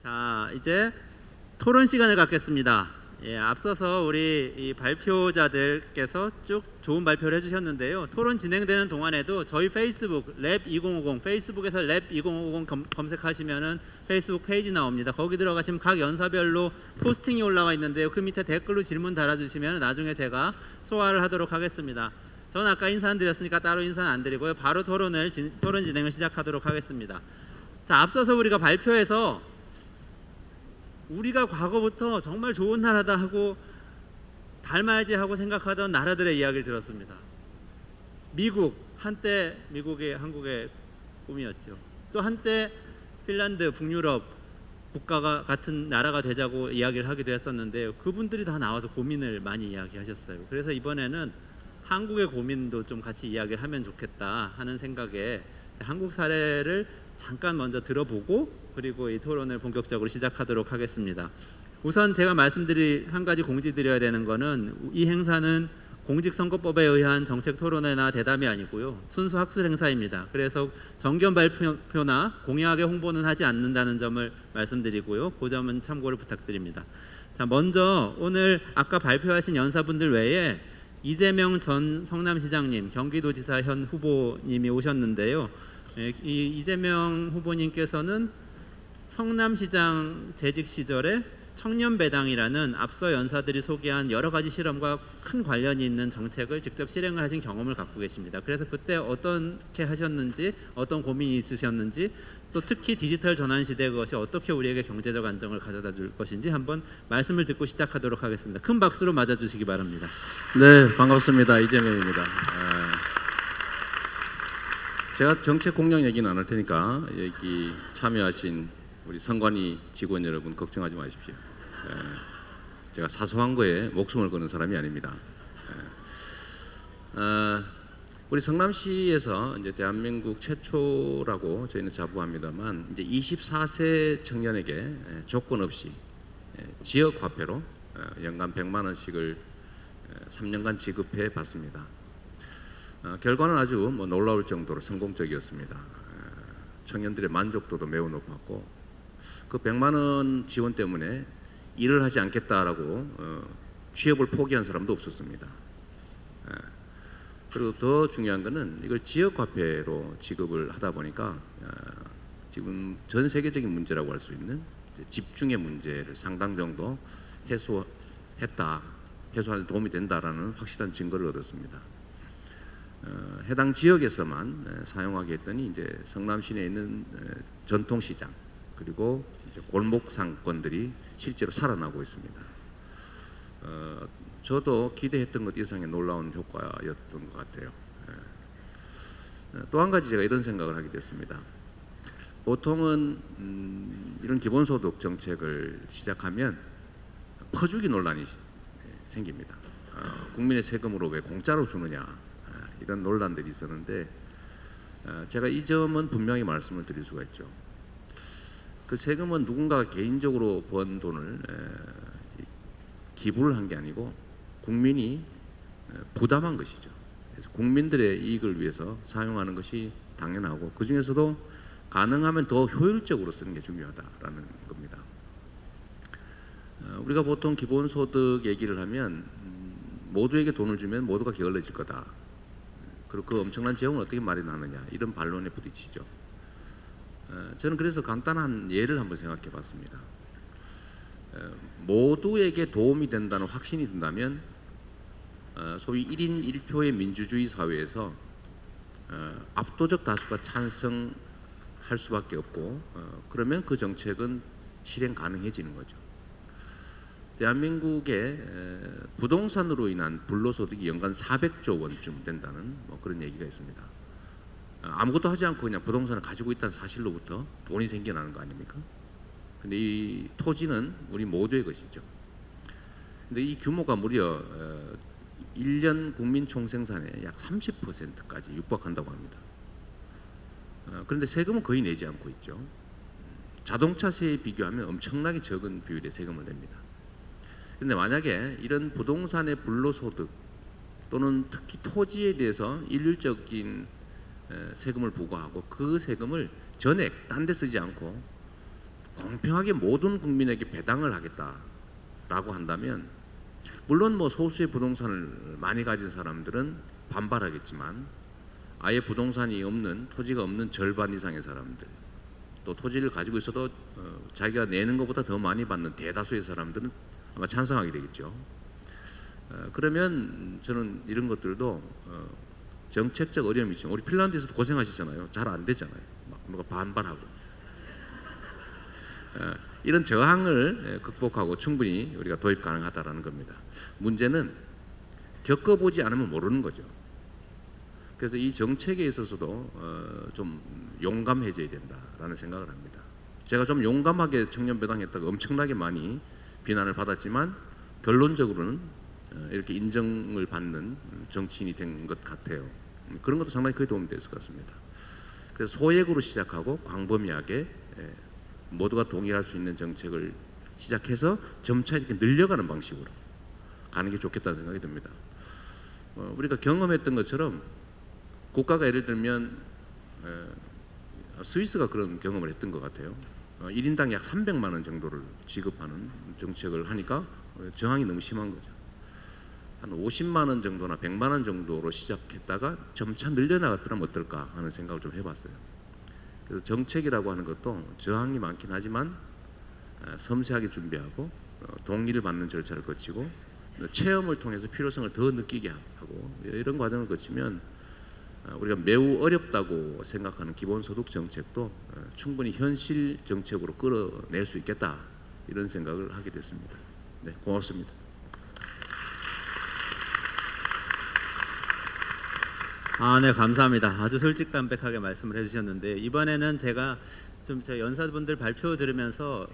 자, 이제 토론 시간을 갖겠습니다. 예, 앞서서 우리 이 발표자들께서 쭉 좋은 발표를 해주셨는데요. 토론 진행되는 동안에도 저희 페이스북 랩2050 페이스북에서 랩2050 검색하시면은 페이스북 페이지 나옵니다. 거기 들어가시면 각 연사별로 포스팅이 올라와 있는데요. 그 밑에 댓글로 질문 달아주시면 나중에 제가 소화를 하도록 하겠습니다. 저는 아까 인사 안 드렸으니까 따로 인사는 안 드리고요. 바로 토론 진행을 시작하도록 하겠습니다. 자, 앞서서 우리가 발표에서 우리가 과거부터 정말 좋은 나라다 하고 닮아야지 하고 생각하던 나라들의 이야기를 들었습니다. 미국, 한때 미국이 한국의 꿈이었죠. 또 한때 핀란드, 북유럽 국가가 같은 나라가 되자고 이야기를 하기도 했었는데요. 그분들이 다 나와서 고민을 많이 이야기하셨어요. 그래서 이번에는 한국의 고민도 좀 같이 이야기를 하면 좋겠다 하는 생각에 한국 사례를 잠깐 먼저 들어보고 그리고 이 토론을 본격적으로 시작하도록 하겠습니다. 우선 제가 말씀드릴 한 가지 공지드려야 되는 거는 이 행사는 공직선거법에 의한 정책 토론회나 대담이 아니고요. 순수 학술 행사입니다. 그래서 정견 발표나 공약의 홍보는 하지 않는다는 점을 말씀드리고요. 그 점은 참고를 부탁드립니다. 자, 먼저 오늘 아까 발표하신 연사분들 외에 이재명 전 성남시장님, 경기도지사 현 후보님이 오셨는데요. 이 이재명 후보님께서는 성남시장 재직 시절에 청년배당이라는 앞서 연사들이 소개한 여러 가지 실험과 큰 관련이 있는 정책을 직접 실행을 하신 경험을 갖고 계십니다. 그래서 그때 어떻게 하셨는지, 어떤 고민이 있으셨는지, 또 특히 디지털 전환 시대 그것이 어떻게 우리에게 경제적 안정을 가져다 줄 것인지 한번 말씀을 듣고 시작하도록 하겠습니다. 큰 박수로 맞아주시기 바랍니다. 네, 반갑습니다. 이재명입니다. 제가 정책 공약 얘기는 안 할 테니까 여기 참여하신 우리 선관위 직원 여러분 걱정하지 마십시오. 제가 사소한 거에 목숨을 거는 사람이 아닙니다. 우리 성남시에서 이제 대한민국 최초라고 저희는 자부합니다만 이제 24세 청년에게 조건 없이 지역 화폐로 연간 100만 원씩을 3년간 지급해 봤습니다. 결과는 아주 놀라울 정도로 성공적이었습니다. 청년들의 만족도도 매우 높았고 그 100만 원 지원 때문에 일을 하지 않겠다라고 취업을 포기한 사람도 없었습니다. 그리고 더 중요한 것은 이걸 지역화폐로 지급을 하다 보니까 지금 전 세계적인 문제라고 할 수 있는 집중의 문제를 상당 정도 해소하는 데 도움이 된다라는 확실한 증거를 얻었습니다. 해당 지역에서만 사용하게 했더니 이제 성남 시내에 있는 전통시장 그리고 이제 골목 상권들이 실제로 살아나고 있습니다. 저도 기대했던 것 이상의 놀라운 효과였던 것 같아요. 또 한 가지 제가 이런 생각을 하게 됐습니다. 보통은 이런 기본소득 정책을 시작하면 퍼주기 논란이 생깁니다. 국민의 세금으로 왜 공짜로 주느냐 이런 논란들이 있었는데 제가 이 점은 분명히 말씀을 드릴 수가 있죠. 그 세금은 누군가가 개인적으로 번 돈을 기부를 한 게 아니고 국민이 부담한 것이죠. 그래서 국민들의 이익을 위해서 사용하는 것이 당연하고 그 중에서도 가능하면 더 효율적으로 쓰는 게 중요하다라는 겁니다. 우리가 보통 기본소득 얘기를 하면 모두에게 돈을 주면 모두가 게을러질 거다. 그리고 그 엄청난 재원을 어떻게 마련하느냐 이런 반론에 부딪히죠. 저는 그래서 간단한 예를 한번 생각해 봤습니다. 모두에게 도움이 된다는 확신이 든다면 소위 1인 1표의 민주주의 사회에서 압도적 다수가 찬성할 수밖에 없고 그러면 그 정책은 실행 가능해지는 거죠. 대한민국의 부동산으로 인한 불로소득이 연간 400조 원쯤 된다는 그런 얘기가 있습니다. 아무것도 하지 않고 그냥 부동산을 가지고 있다는 사실로부터 돈이 생겨나는 거 아닙니까? 근데 이 토지는 우리 모두의 것이죠. 근데 이 규모가 무려 1년 국민 총생산의 약 30%까지 육박한다고 합니다. 그런데 세금은 거의 내지 않고 있죠. 자동차세에 비교하면 엄청나게 적은 비율의 세금을 냅니다. 그런데 만약에 이런 부동산의 불로소득 또는 특히 토지에 대해서 일률적인 세금을 부과하고 그 세금을 전액 딴 데 쓰지 않고 공평하게 모든 국민에게 배당을 하겠다라고 한다면 물론 뭐 소수의 부동산을 많이 가진 사람들은 반발하겠지만 아예 부동산이 없는 토지가 없는 절반 이상의 사람들 또 토지를 가지고 있어도 자기가 내는 것보다 더 많이 받는 대다수의 사람들은 아마 찬성하게 되겠죠. 그러면 저는 이런 것들도 정책적 어려움이 있죠. 우리 핀란드에서도 고생하시잖아요. 잘 안 되잖아요. 막 누가 반발하고 이런 저항을 극복하고 충분히 우리가 도입 가능하다라는 겁니다. 문제는 겪어보지 않으면 모르는 거죠. 그래서 이 정책에 있어서도 좀 용감해져야 된다라는 생각을 합니다. 제가 좀 용감하게 청년 배당했다가 엄청나게 많이 비난을 받았지만 결론적으로는 이렇게 인정을 받는 정치인이 된 것 같아요. 그런 것도 상당히 크게 도움이 됐을 것 같습니다. 그래서 소액으로 시작하고 광범위하게 모두가 동의할 수 있는 정책을 시작해서 점차 이렇게 늘려가는 방식으로 가는 게 좋겠다는 생각이 듭니다. 우리가 경험했던 것처럼 국가가 예를 들면 스위스가 그런 경험을 했던 것 같아요. 1인당 약 300만 원 정도를 지급하는 정책을 하니까 저항이 너무 심한 거죠. 한 50만 원 정도나 100만 원 정도로 시작했다가 점차 늘려나갔더라면 어떨까 하는 생각을 좀 해봤어요. 그래서 정책이라고 하는 것도 저항이 많긴 하지만 섬세하게 준비하고 동의를 받는 절차를 거치고 체험을 통해서 필요성을 더 느끼게 하고 이런 과정을 거치면 우리가 매우 어렵다고 생각하는 기본소득 정책도 충분히 현실 정책으로 끌어낼 수 있겠다 이런 생각을 하게 됐습니다. 네, 고맙습니다. 네, 감사합니다. 아주 솔직담백하게 말씀을 해주셨는데 이번에는 제가 좀 저 연사분들 발표 들으면서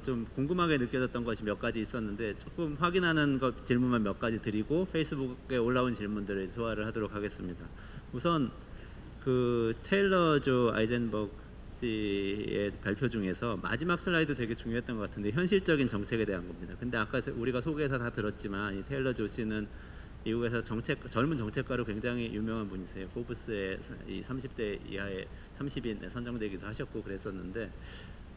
좀 궁금하게 느껴졌던 것이 몇 가지 있었는데 조금 확인하는 것 질문만 몇 가지 드리고 페이스북에 올라온 질문들을 소화를 하도록 하겠습니다. 우선 테일러 조 아이젠버그 씨의 발표 중에서 마지막 슬라이드 되게 중요했던 것 같은데 현실적인 정책에 대한 겁니다. 근데 아까 우리가 소개해서 다 들었지만 이 테일러 조 씨는 미국에서 젊은 정책가로 굉장히 유명한 분이세요. 포브스의 이 30대 이하의 30인 선정되기도 하셨고 그랬었는데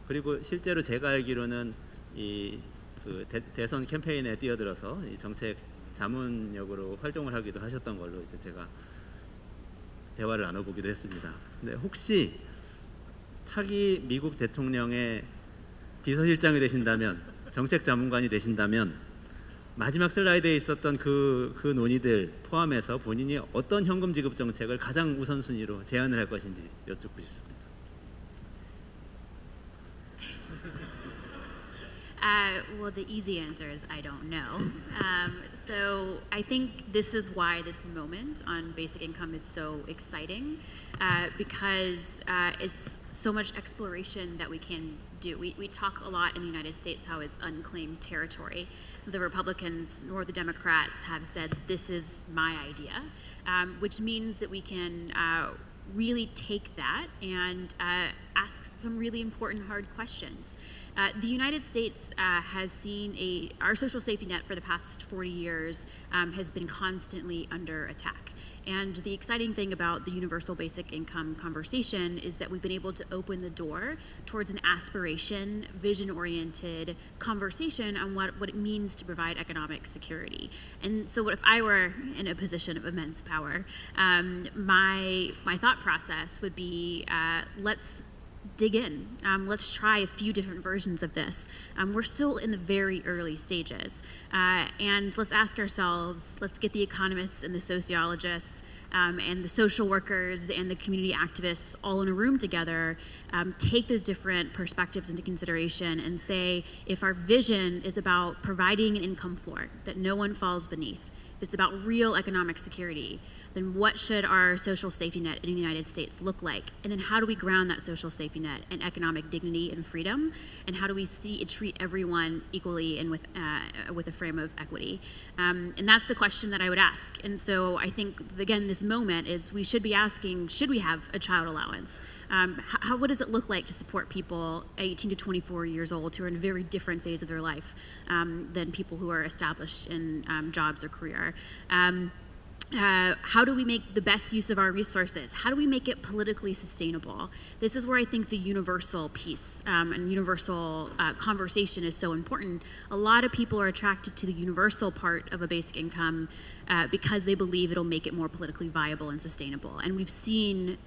그리고 실제로 제가 알기로는 이 대선 캠페인에 뛰어들어서 이 정책 자문역으로 활동을 하기도 하셨던 걸로 이제 제가 대화를 나눠보기도 했습니다. 근데 혹시 차기 미국 대통령의 비서실장이 되신다면 정책 자문관이 되신다면 마지막 슬라이드에 있었던 그 논의들 포함해서 본인이 어떤 현금 지급 정책을 가장 우선순위로 제안을 할 것인지 여쭙고 싶습니다. Well, the easy answer is I don't know. So I think this is why this moment on basic income is so exciting because it's so much exploration that we can do. We talk a lot in the United States how it's unclaimed territory. The Republicans nor the Democrats have said this is my idea, which means that we can really take that and ask some really important hard questions. The United States has seen our social safety net for the past 40 years has been constantly under attack. And the exciting thing about the universal basic income conversation is that we've been able to open the door towards an aspiration, vision-oriented conversation on what it means to provide economic security. And so if I were in a position of immense power, my thought process would be let's dig in. Let's try a few different versions of this. We're still in the very early stages. And let's ask ourselves, let's get the economists and the sociologists and the social workers and the community activists all in a room together, take those different perspectives into consideration and say, if our vision is about providing an income floor that no one falls beneath, if it's about real economic security, then what should our social safety net in the United States look like? And then how do we ground that social safety net in economic dignity and freedom? And how do we treat everyone equally and with a frame of equity? And that's the question that I would ask. And so I think, again, this moment is we should be asking, should we have a child allowance? What does it look like to support people 18 to 24 years old who are in a very different phase of their life than people who are established in jobs or career? how do we make the best use of our resources? How do we make it politically sustainable? This is where I think the universal piece and universal conversation is so important. A lot of people are attracted to the universal part of a basic income because they believe it'll make it more politically viable and sustainable. And we've seen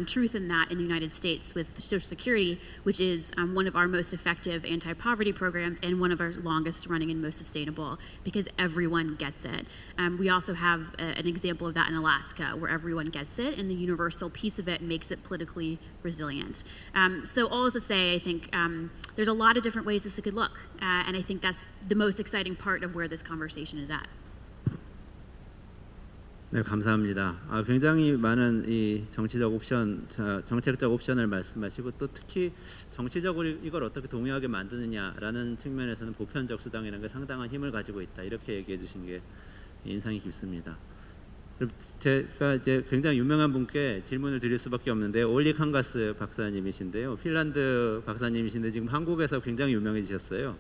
truth in that in the United States with Social Security, which is one of our most effective anti-poverty programs and one of our longest running and most sustainable because everyone gets it. We also have an example of that in Alaska where everyone gets it and the universal piece of it makes it politically resilient. So all is to say, I think there's a lot of different ways this could look, and I think that's the most exciting part of where this conversation is at. 네, 감사합니다. 굉장히 많은 이 정치적 옵션, 정책적 옵션을 말씀하시고 또 특히 정치적으로 이걸 어떻게 동의하게 만드느냐라는 측면에서는 보편적 수당이라는 게 상당한 힘을 가지고 있다. 이렇게 얘기해 주신 게 인상이 깊습니다. 그럼 제가 이제 굉장히 유명한 분께 질문을 드릴 수밖에 없는데 올리 칸가스 박사님이신데요. 핀란드 박사님이신데 지금 한국에서 굉장히 유명해지셨어요.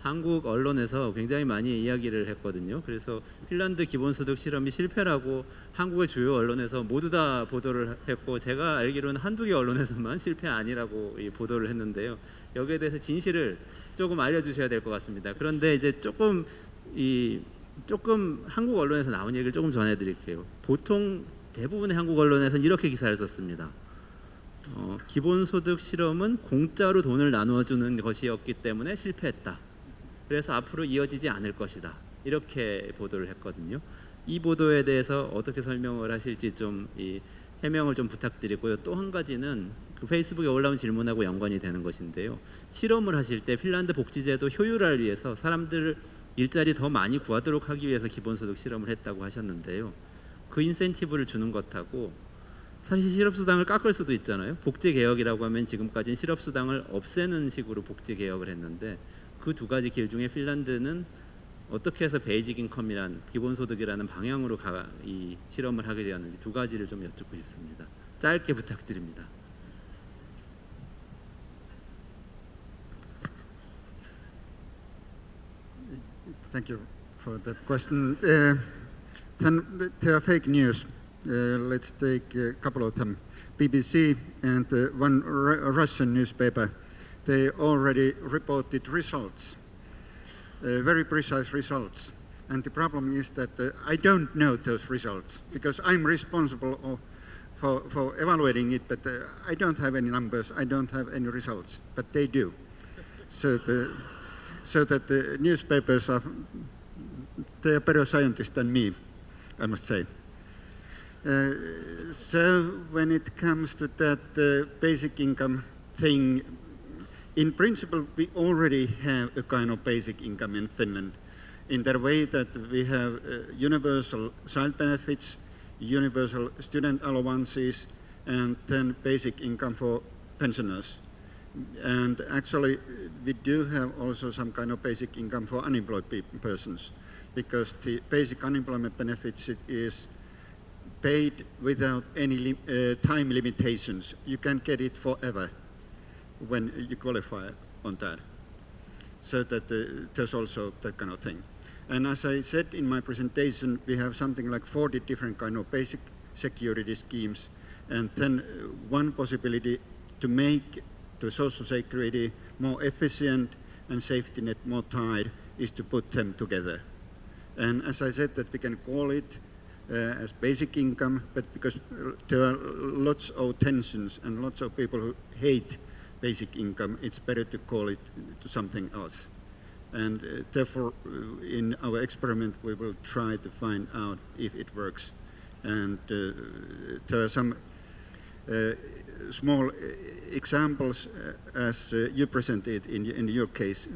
한국 언론에서 굉장히 많이 이야기를 했거든요. 그래서 핀란드 기본소득 실험이 실패라고 한국의 주요 언론에서 모두 다 보도를 했고 제가 알기로는 한두 개 언론에서만 실패 아니라고 보도를 했는데요. 여기에 대해서 진실을 조금 알려주셔야 될 것 같습니다. 그런데 이제 조금 한국 언론에서 나온 얘기를 조금 전해드릴게요. 보통 대부분의 한국 언론에서는 이렇게 기사를 썼습니다. 기본소득 실험은 공짜로 돈을 나누어주는 것이었기 때문에 실패했다. 그래서 앞으로 이어지지 않을 것이다. 이렇게 보도를 했거든요. 이 보도에 대해서 어떻게 설명을 하실지 좀 해명을 좀 부탁드리고요. 또 한 가지는 그 페이스북에 올라온 질문하고 연관이 되는 것인데요. 실험을 하실 때 핀란드 복지제도 효율화를 위해서 사람들 일자리 더 많이 구하도록 하기 위해서 기본소득 실험을 했다고 하셨는데요. 그 인센티브를 주는 것하고 사실 실업수당을 깎을 수도 있잖아요. 복지개혁이라고 하면 지금까지는 실업수당을 없애는 식으로 복지개혁을 했는데 그 두 가지 길 중에 핀란드는 어떻게 해서 베이직 인컴이란 기본소득이라는 방향으로 이 실험을 하게 되었는지 두 가지를 좀 여쭙고 싶습니다. 짧게 부탁드립니다. Thank you for that question. Then there are fake news. Let's take a couple of them. BBC and one Russian newspaper. They already reported results, very precise results. And the problem is that I don't know those results because I'm responsible for evaluating it, but I don't have any numbers, I don't have any results, but they do. So that the newspapers they are better scientists than me, I must say. So when it comes to that basic income thing, in principle, we already have a kind of basic income in Finland in the way that we have universal child benefits, universal student allowances, and then basic income for pensioners. And actually, we do have also some kind of basic income for unemployed persons because the basic unemployment benefits is paid without any time limitations. You can get it forever when you qualify on that. So that there's also that kind of thing. And as I said in my presentation, we have something like 40 different kind of basic security schemes. And then one possibility to make the social security more efficient and safety net more tied is to put them together. And as I said, that we can call it as basic income, but because there are lots of tensions and lots of people who hate basic income, it's better to call it to something else. And therefore, in our experiment, we will try to find out if it works. And there are some small examples, as you presented in your case,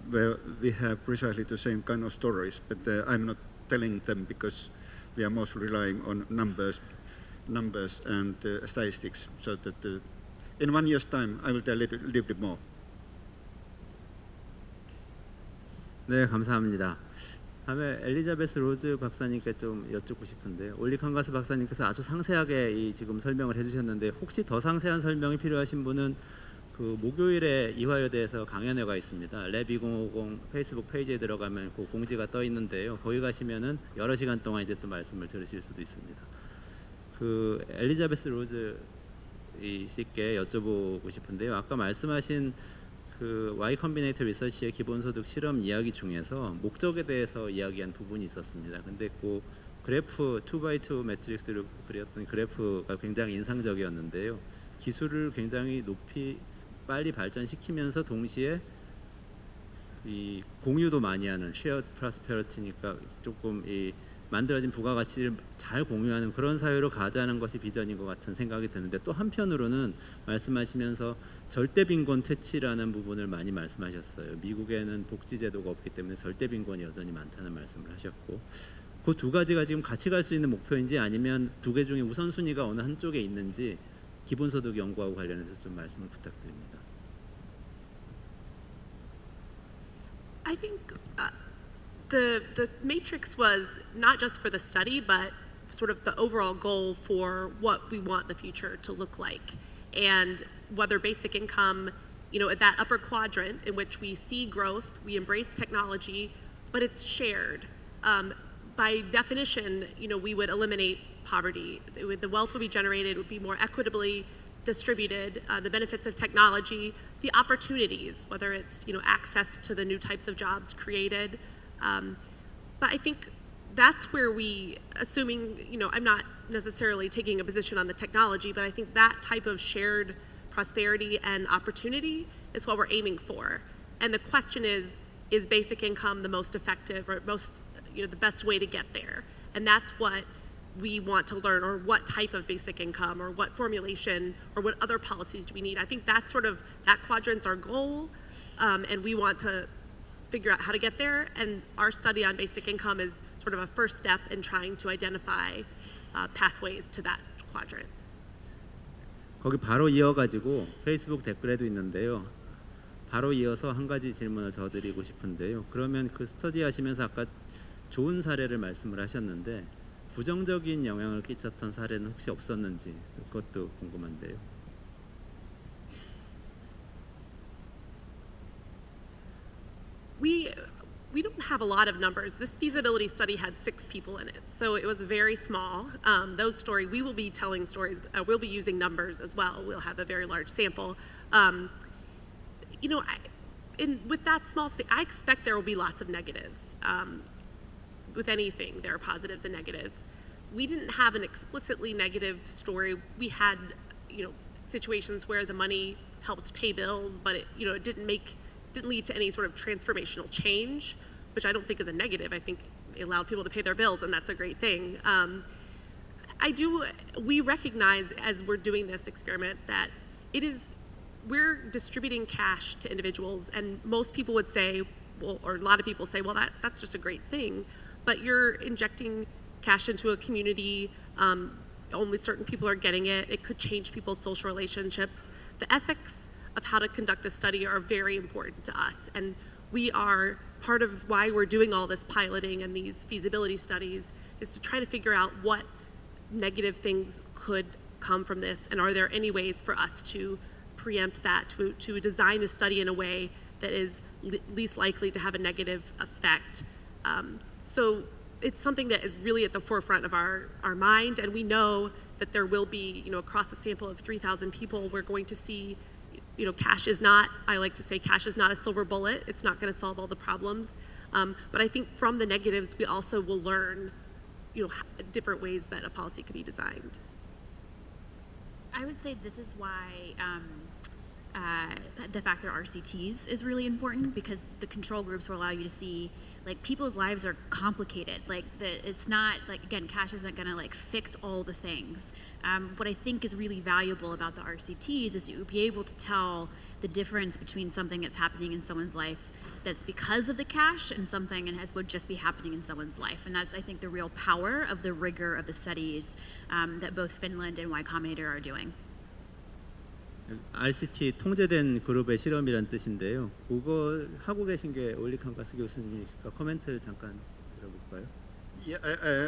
where we have precisely the same kind of stories, but I'm not telling them because we are mostly relying on numbers and statistics, so that in 1 year's time, I will tell a little bit more. 네, 감사합니다. 다음에 엘리자베스 로즈 박사님께 좀 여쭙고 싶은데 올리 칸가스 박사님께서 아주 상세하게 지금 설명을 해주셨는데 혹시 더 상세한 설명이 필요하신 분은 그 목요일에 이화여대에서 강연회가 있습니다. 랩2050 페이스북 페이지에 들어가면 그 공지가 떠 있는데요. 거기 가시면은 여러 시간 동안 이제 또 말씀을 들으실 수도 있습니다. 그 엘리자베스 로즈 이 씨께 여쭤보고 싶은데요. 아까 말씀하신 그 Y 컴비네이터 리서치의 기본소득 실험 이야기 중에서 목적에 대해서 이야기한 부분이 있었습니다. 근데 그 그래프 2x2 매트릭스를 그렸던 그래프가 굉장히 인상적이었는데요. 기술을 굉장히 높이 빨리 발전시키면서 동시에 이 공유도 많이 하는 쉐어드 프로스페리티니까 조금 이 만들어진 부가가치를 잘 공유하는 그런 사회로 가자는 것이 비전인 것 같은 생각이 드는데 또 한편으로는 말씀하시면서 절대 빈곤 퇴치라는 부분을 많이 말씀하셨어요. 미국에는 복지제도가 없기 때문에 절대 빈곤이 여전히 많다는 말씀을 하셨고 그 두 가지가 지금 같이 갈 수 있는 목표인지 아니면 두 개 중에 우선순위가 어느 한쪽에 있는지 기본소득 연구하고 관련해서 좀 말씀을 부탁드립니다. I think the matrix was not just for the study, but sort of the overall goal for what we want the future to look like, and whether basic income, at that upper quadrant in which we see growth, we embrace technology, but it's shared. By definition, we would eliminate poverty. The wealth would be generated, would be more equitably distributed, the benefits of technology, the opportunities, whether it's access to the new types of jobs created. But I think that's where we, assuming, I'm not necessarily taking a position on the technology, but I think that type of shared prosperity and opportunity is what we're aiming for. And the question is basic income the most effective or most, the best way to get there? And that's what we want to learn, or what type of basic income, or what formulation, or what other policies do we need. I think that's sort of, that quadrant's our goal, and we want to figure out how to get there, and our study on basic income is sort of a first step in trying to identify pathways to that quadrant. 거기 바로 이어가지고 페이스북 댓글에도 있는데요. 바로 이어서 한 가지 질문을 더 드리고 싶은데요. 그러면 그 스터디 하시면서 아까 좋은 사례를 말씀을 하셨는데 부정적인 영향을 끼쳤던 사례는 혹시 없었는지 그것도 궁금한데요. We don't have a lot of numbers. This feasibility study had 6 people in it, so it was very small. Those stories, we will be telling stories. We'll be using numbers as well. We'll have a very large sample. With that small, I expect there will be lots of negatives. With anything, there are positives and negatives. We didn't have an explicitly negative story. We had, situations where the money helped pay bills, but it didn't lead to any sort of transformational change, which I don't think is a negative. I think it allowed people to pay their bills, and that's a great thing. We recognize as we're doing this experiment that we're distributing cash to individuals, and most people would say, or a lot of people say, well, that's just a great thing, but you're injecting cash into a community, only certain people are getting it. It could change people's social relationships. The ethics of how to conduct this study are very important to us, and we are part of why we're doing all this piloting and these feasibility studies is to try to figure out what negative things could come from this, and are there any ways for us to preempt that, to design the study in a way that is least likely to have a negative effect. So it's something that is really at the forefront of our mind, and we know that there will be, across a sample of 3,000 people, we're going to see, cash is not, I like to say cash is not a silver bullet. It's not going to solve all the problems. But I think from the negatives, we also will learn, different ways that a policy could be designed. I would say this is why the fact that RCTs is really important, because the control groups will allow you to see, people's lives are complicated. It's not, again, cash isn't going to fix all the things. What I think is really valuable about the RCTs is you'll be able to tell the difference between something that's happening in someone's life that's because of the cash and something would just be happening in someone's life. And that's, I think, the real power of the rigor of the studies that both Finland and Y Combinator are doing. RCT 통제된 그룹의 실험이란 뜻인데요. 그거 하고 계신 게 올리칸가스 교수님이실까? 코멘트를 잠깐 들어볼까요? Yeah,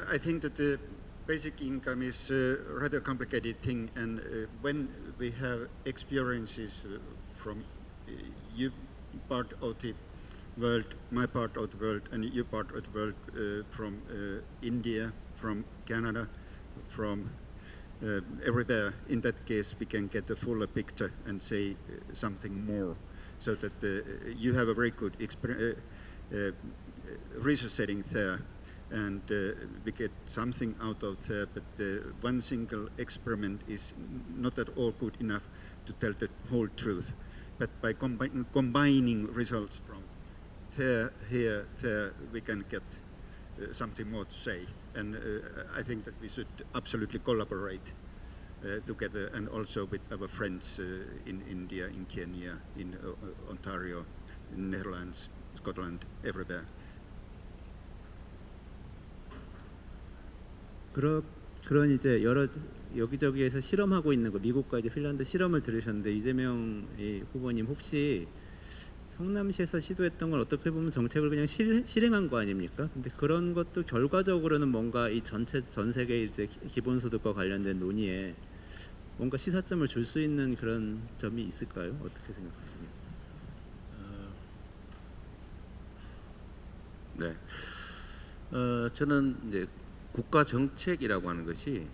I think that the basic income is a rather complicated thing, and when we have experiences from you part of the world, my part of the world, and you part of the world, from India, from Canada, from everywhere. In that case, we can get a fuller picture and say something more, so that you have a very good research setting there, and we get something out of there. But one single experiment is not at all good enough to tell the whole truth. But by combining results from there, here, there, we can get something more to say. And I think that we should absolutely collaborate together, and also with our friends in India, in Kenya, in Ontario, in Netherlands, Scotland, everywhere. 그런 이제 여러 여기저기에서 실험하고 있는 거, 미국과 이제 핀란드 실험을 들으셨는데, 이재명 후보님 혹시 성남시에서 시도했던 걸 어떻게 보면 정책을 그냥 실행한 거 아닙니까? 근데 그런 것도 결과적으로는 뭔가 이 전 세계 이제 기본소득과 관련된 논의에 뭔가 시사점을 줄 수 있는 그런 점이 있을까요? 어떻게 생각하십니까? 네, 저는 이제 국가 정책이라고 하는 것이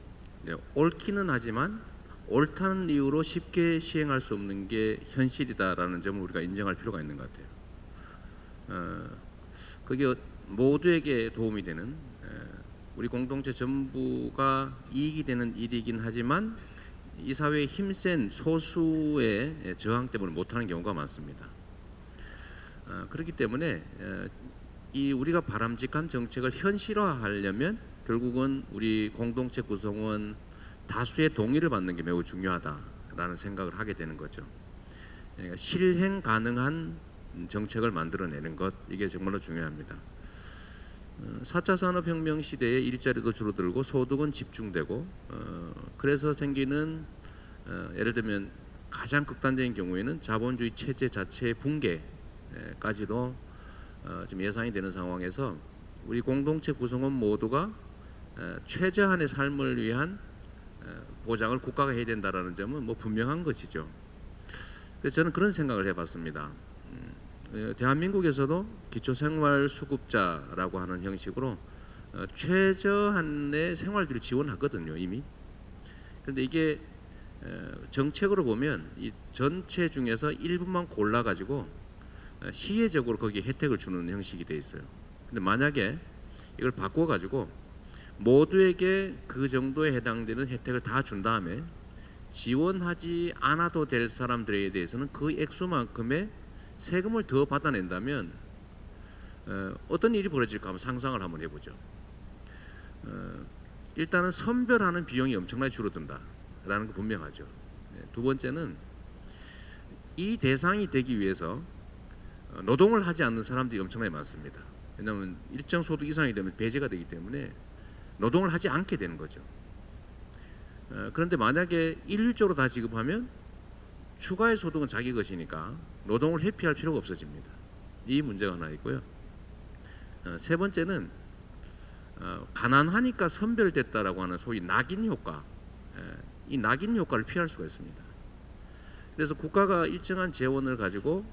옳기는 하지만 옳다는 이유로 쉽게 시행할 수 없는 게 현실이다라는 점을 우리가 인정할 필요가 있는 것 같아요. 그게 모두에게 도움이 되는, 우리 공동체 전부가 이익이 되는 일이긴 하지만 이 사회의 힘센 소수의 저항 때문에 못하는 경우가 많습니다. 그렇기 때문에 이 우리가 바람직한 정책을 현실화하려면 결국은 우리 공동체 구성원 다수의 동의를 받는 게 매우 중요하다라는 생각을 하게 되는 거죠. 그러니까 실행 가능한 정책을 만들어내는 것, 이게 정말로 중요합니다. 4차 산업혁명 시대에 일자리도 줄어들고 소득은 집중되고, 그래서 생기는 예를 들면 가장 극단적인 경우에는 자본주의 체제 자체의 붕괴까지도 좀 예상이 되는 상황에서 우리 공동체 구성원 모두가 최저한의 삶을 위한 보장을 국가가 해야 된다라는 점은 뭐 분명한 것이죠. 그래서 저는 그런 생각을 해봤습니다. 대한민국에서도 기초생활수급자라고 하는 형식으로 최저한의 생활비를 지원하거든요, 이미. 그런데 이게 정책으로 보면 이 전체 중에서 일부만 골라가지고 시혜적으로 거기에 혜택을 주는 형식이 돼 있어요. 근데 만약에 이걸 바꿔가지고 모두에게 그 정도에 해당되는 혜택을 다 준 다음에 지원하지 않아도 될 사람들에 대해서는 그 액수만큼의 세금을 더 받아낸다면 어떤 일이 벌어질까 한번 상상을 한번 해보죠. 일단은 선별하는 비용이 엄청나게 줄어든다라는 거 분명하죠. 두 번째는 이 대상이 되기 위해서 노동을 하지 않는 사람들이 엄청나게 많습니다. 왜냐하면 일정 소득 이상이 되면 배제가 되기 때문에 노동을 하지 않게 되는 거죠. 그런데 만약에 일률적으로 다 지급하면 추가의 소득은 자기 것이니까 노동을 회피할 필요가 없어집니다. 이 문제가 하나 있고요. 세 번째는 가난하니까 선별됐다라고 하는 소위 낙인 효과, 이 낙인 효과를 피할 수가 있습니다. 그래서 국가가 일정한 재원을 가지고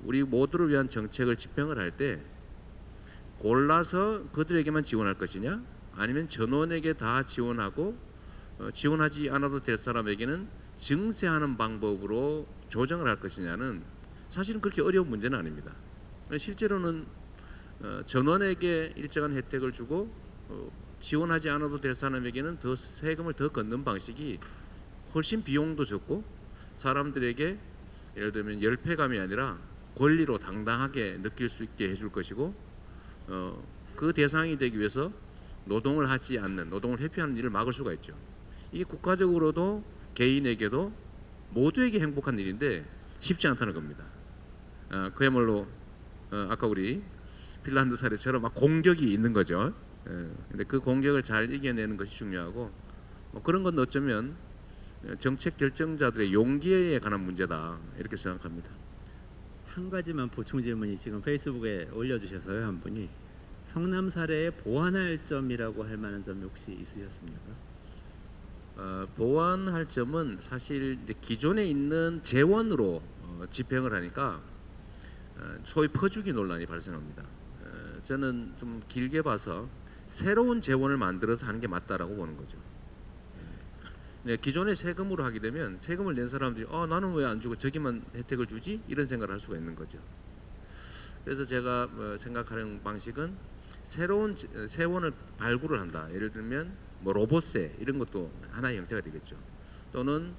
우리 모두를 위한 정책을 집행을 할 때 골라서 그들에게만 지원할 것이냐, 아니면 전원에게 다 지원하고 지원하지 않아도 될 사람에게는 증세하는 방법으로 조정을 할 것이냐는 사실은 그렇게 어려운 문제는 아닙니다. 실제로는 전원에게 일정한 혜택을 주고 지원하지 않아도 될 사람에게는 더 세금을 더 걷는 방식이 훨씬 비용도 적고 사람들에게 예를 들면 열패감이 아니라 권리로 당당하게 느낄 수 있게 해줄 것이고, 그 대상이 되기 위해서 노동을 하지 않는, 노동을 회피하는 일을 막을 수가 있죠. 이게 국가적으로도 개인에게도 모두에게 행복한 일인데 쉽지 않다는 겁니다. 그야말로 아까 우리 핀란드 사례처럼 막 공격이 있는 거죠. 근데 그 공격을 잘 이겨내는 것이 중요하고, 그런 건 어쩌면 정책 결정자들의 용기에 관한 문제다, 이렇게 생각합니다. 한 가지만 보충 질문이 지금 페이스북에 올려주셔서요, 한 분이 성남 사례에 보완할 점이라고 할 만한 점이 혹시 있으셨습니까? 보완할 점은 사실 이제 기존에 있는 재원으로 집행을 하니까 소위 퍼주기 논란이 발생합니다. 저는 좀 길게 봐서 새로운 재원을 만들어서 하는 게 맞다라고 보는 거죠. 네, 기존의 세금으로 하게 되면 세금을 낸 사람들이 나는 왜 안 주고 저기만 혜택을 주지? 이런 생각을 할 수가 있는 거죠. 그래서 제가 생각하는 방식은 새로운 세원을 발굴을 한다. 예를 들면 뭐 로봇세 이런 것도 하나의 형태가 되겠죠. 또는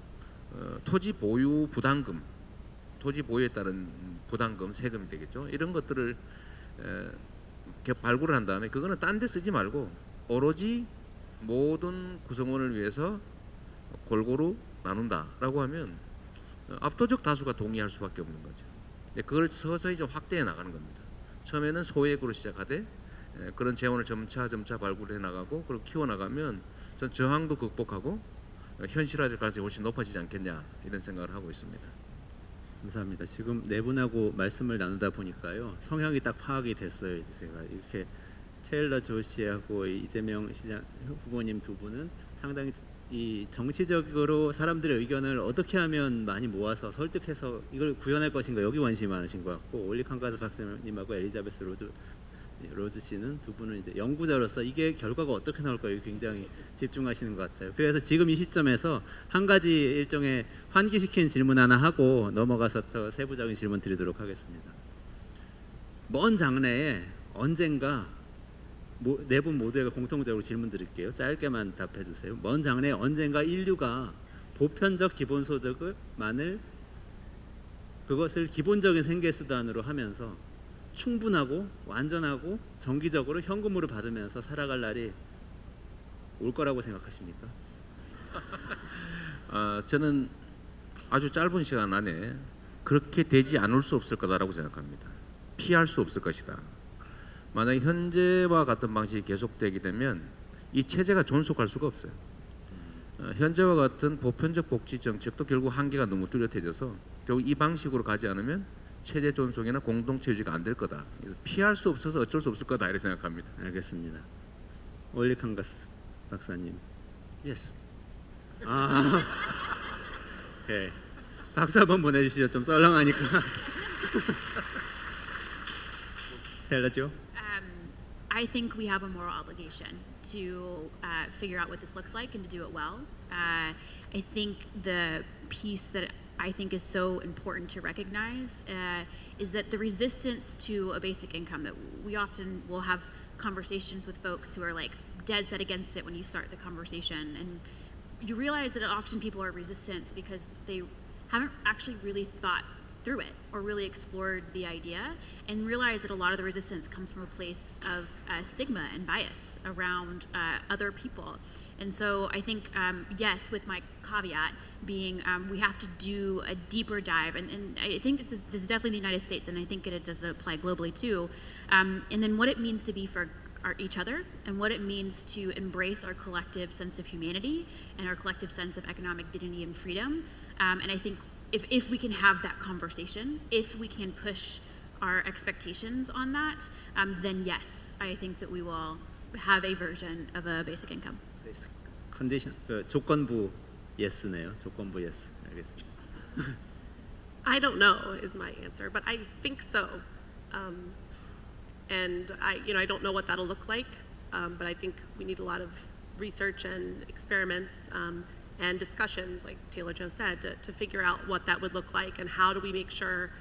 토지 보유 부담금, 토지 보유에 따른 부담금 세금이 되겠죠. 이런 것들을 발굴을 한 다음에 그거는 딴 데 쓰지 말고 오로지 모든 구성원을 위해서 골고루 나눈다라고 하면 압도적 다수가 동의할 수밖에 없는 거죠. 그걸 서서히 좀 확대해 나가는 겁니다. 처음에는 소액으로 시작하되 그런 재원을 점차 발굴해 나가고 그걸 키워 나가면 전 저항도 극복하고 현실화될 가능성이 훨씬 높아지지 않겠냐 이런 생각을 하고 있습니다. 감사합니다. 지금 네 분하고 말씀을 나누다 보니까요 성향이 딱 파악이 됐어요. 이제 제가 이렇게 테일러 조씨하고 이재명 시장 후보님 두 분은 상당히 이 정치적으로 사람들의 의견을 어떻게 하면 많이 모아서 설득해서 이걸 구현할 것인가 여기 관심이 많으신 것 같고 올리칸가스 박사님하고 엘리자베스 로즈 씨는 두 분은 이제 연구자로서 이게 결과가 어떻게 나올까 여기 굉장히 집중하시는 것 같아요. 그래서 지금 이 시점에서 한 가지 일종의 환기시킨 질문 하나 하고 넘어가서 더 세부적인 질문 드리도록 하겠습니다. 먼 장래에 언젠가 네 분 모두에게 공통적으로 질문 드릴게요. 짧게만 답해 주세요. 먼 장래에 언젠가 인류가 보편적 기본소득만을 그것을 기본적인 생계수단으로 하면서 충분하고 완전하고 정기적으로 현금으로 받으면서 살아갈 날이 올 거라고 생각하십니까? 저는 아주 짧은 시간 안에 그렇게 되지 않을 수 없을 거다라고 생각합니다. 피할 수 없을 것이다. 만약에 현재와 같은 방식이 계속되게 되면 이 체제가 존속할 수가 없어요. 현재와 같은 보편적 복지 정책도 결국 한계가 너무 뚜렷해져서 결국 이 방식으로 가지 않으면 체제 존속이나 공동체 유지가 안 될 거다. 그래서 피할 수 없어서 어쩔 수 없을 거다 이렇게 생각합니다. 알겠습니다. 올리칸가스 박사님. Yes. 오케이. 박수 한번 보내주시죠. 좀 썰렁하니까. 텔러죠. I think we have a moral obligation to figure out what this looks like and to do it well. I think the piece that I think is so important to recognize is that the resistance to a basic income, that we often will have conversations with folks who are like dead set against it when you start the conversation, and you realize that often people are resistant because they haven't actually really thought through it or really explored the idea, and realize that a lot of the resistance comes from a place of stigma and bias around other people. And so I think, yes, with my caveat being we have to do a deeper dive, and I think this is definitely the United States, and I think it does apply globally too, and then what it means to be for each other, and what it means to embrace our collective sense of humanity and our collective sense of economic dignity and freedom. And I think if we can have that conversation, if we can push our expectations on that, then yes, I think that we will have a version of a basic income. 컨디션 조건부 예스네요. 조건부 예스. 알겠습니다. I don't know is my answer, but I think so. And I don't know what that'll look like, but I think we need a lot of research and experiments and discussions, like Taylor Joe said, to figure out what that would look like and how do we make sure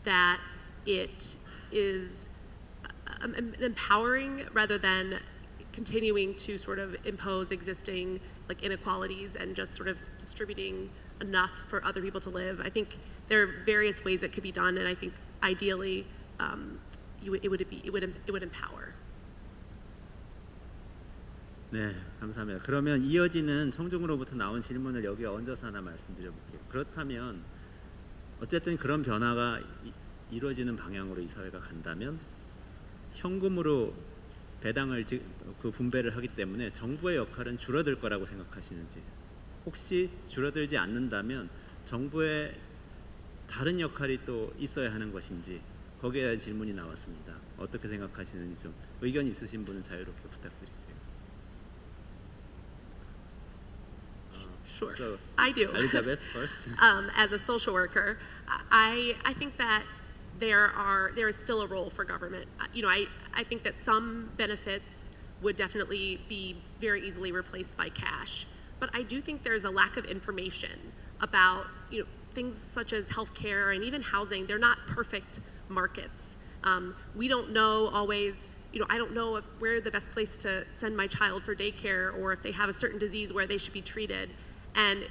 that it is empowering rather than continuing to sort of impose existing like inequalities and just sort of distributing enough for other people to live. I think there are various ways it could be done, and I think ideally it would empower. 네, 감사합니다. 그러면 이어지는 청중으로부터 나온 질문을 여기에 얹어서 하나 말씀드려볼게요. 그렇다면 어쨌든 그런 변화가 이루어지는 방향으로 이 사회가 간다면 현금으로 배당을 그 분배를 하기 때문에 정부의 역할은 줄어들 거라고 생각하시는지, 혹시 줄어들지 않는다면 정부의 다른 역할이 또 있어야 하는 것인지, 거기에 대한 질문이 나왔습니다. 어떻게 생각하시는지 좀 의견 있으신 분은 자유롭게 부탁드릴게요. Sure. So I do. Elizabeth first. As a social worker, I think that there is still a role for government. I think that some benefits would definitely be very easily replaced by cash, but I do think there's a lack of information about things such as healthcare and even housing. They're not perfect markets. We don't know always. I don't know where the best place to send my child for daycare, or if they have a certain disease where they should be treated, and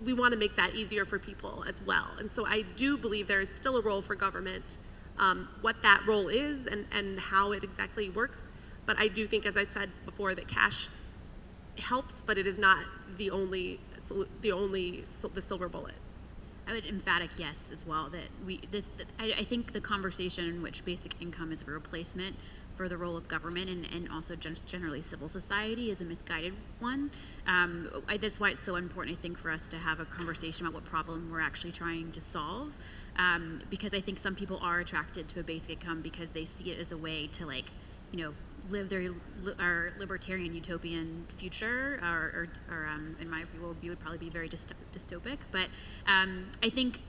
we want to make that easier for people as well. And so I do believe there is still a role for government. What that role is and how it exactly works, but I do think, as I've said before, that cash helps, but it is not the silver bullet. I would emphatic yes as well. I think the conversation in which basic income is a replacement for the role of government and also just generally civil society is a misguided one. That's why it's so important, I think, for us to have a conversation about what problem we're actually trying to solve. Because I think some people are attracted to a basic income because they see it as a way to live our libertarian utopian future, or in my worldview would probably be very dystopic. But I think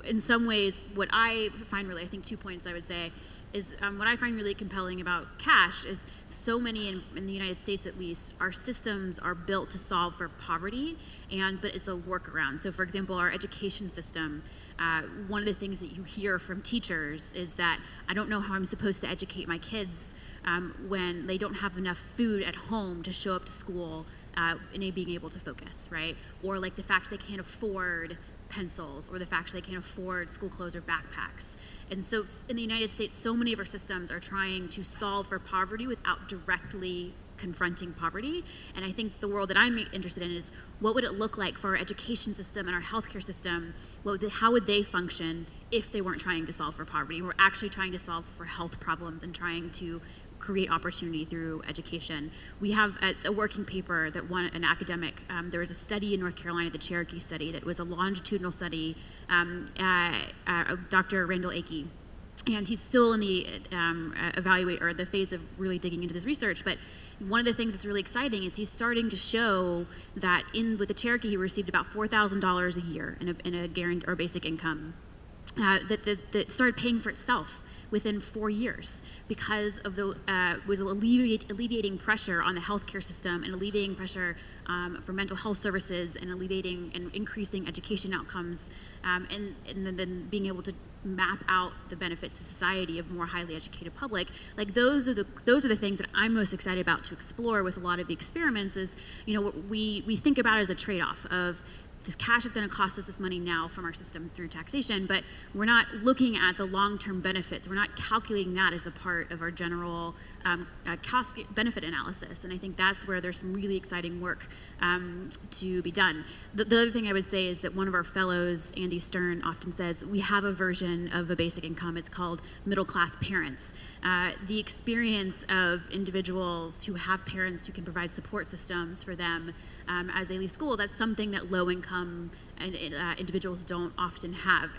in some ways, what I find really, I think 2 points I would say is what I find really compelling about cash is so many in the United States, at least, our systems are built to solve for poverty, but it's a workaround. So, for example, our education system. One of the things that you hear from teachers is that I don't know how I'm supposed to educate my kids when they don't have enough food at home to show up to school and being able to focus, right? Or like the fact they can't afford pencils, or the fact they can't afford school clothes or backpacks. And so in the United States, so many of our systems are trying to solve for poverty without directly confronting poverty. And I think the world that I'm interested in is what would it look like for our education system and our healthcare system? How would they function if they weren't trying to solve for poverty? We're actually trying to solve for health problems and trying to create opportunity through education. We have a working paper that an academic. There was a study in North Carolina, the Cherokee study, that was a longitudinal study. Dr. Randall Akey, and he's still in the the phase of really digging into this research. But one of the things that's really exciting is he's starting to show that with the Cherokee, he received about $4,000 a year in a guaranteed or basic income that started paying for itself within 4 years because of was alleviating pressure on the healthcare system and alleviating pressure for mental health services and alleviating and increasing education outcomes, and then being able to map out the benefits to society of more highly educated public. Like those are the things that I'm most excited about to explore with a lot of the experiments. Is we think about it as a trade-off of this cash is going to cost us this money now from our system through taxation, but we're not looking at the long-term benefits. We're not calculating that as a part of our general cost benefit analysis. And I think that's where there's some really exciting work to be done. The other thing I would say is that one of our fellows, Andy Stern, often says we have a version of a basic income. It's called middle-class parents. The experience of individuals who have parents who can provide support systems for them as they leave school, that's something that low-income individuals don't often have.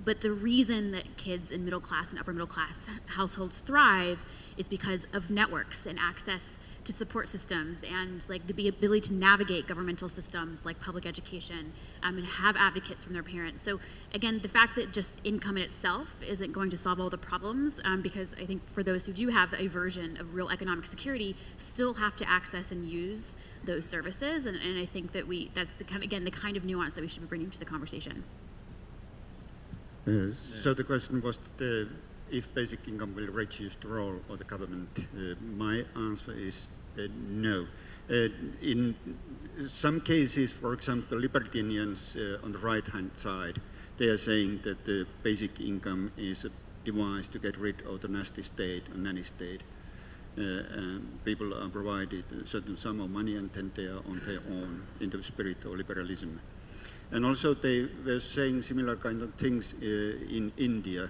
But the reason that kids in middle-class and upper-middle-class households thrive is because of networks and access to support systems and like the ability to navigate governmental systems like public education and have advocates from their parents. So again, the fact that just income in itself isn't going to solve all the problems, because I think for those who do have a version of real economic security, still have to access and use those services. And I think that that's the kind of nuance that we should be bringing to the conversation. So the question was if basic income will reduce the role of the government. My answer is no. In some cases, for example, libertarians on the right-hand side, they are saying that the basic income is a device to get rid of the nasty state and nanny state. People are provided a certain sum of money and then they are on their own in the spirit of liberalism. And also they were saying similar kind of things in India.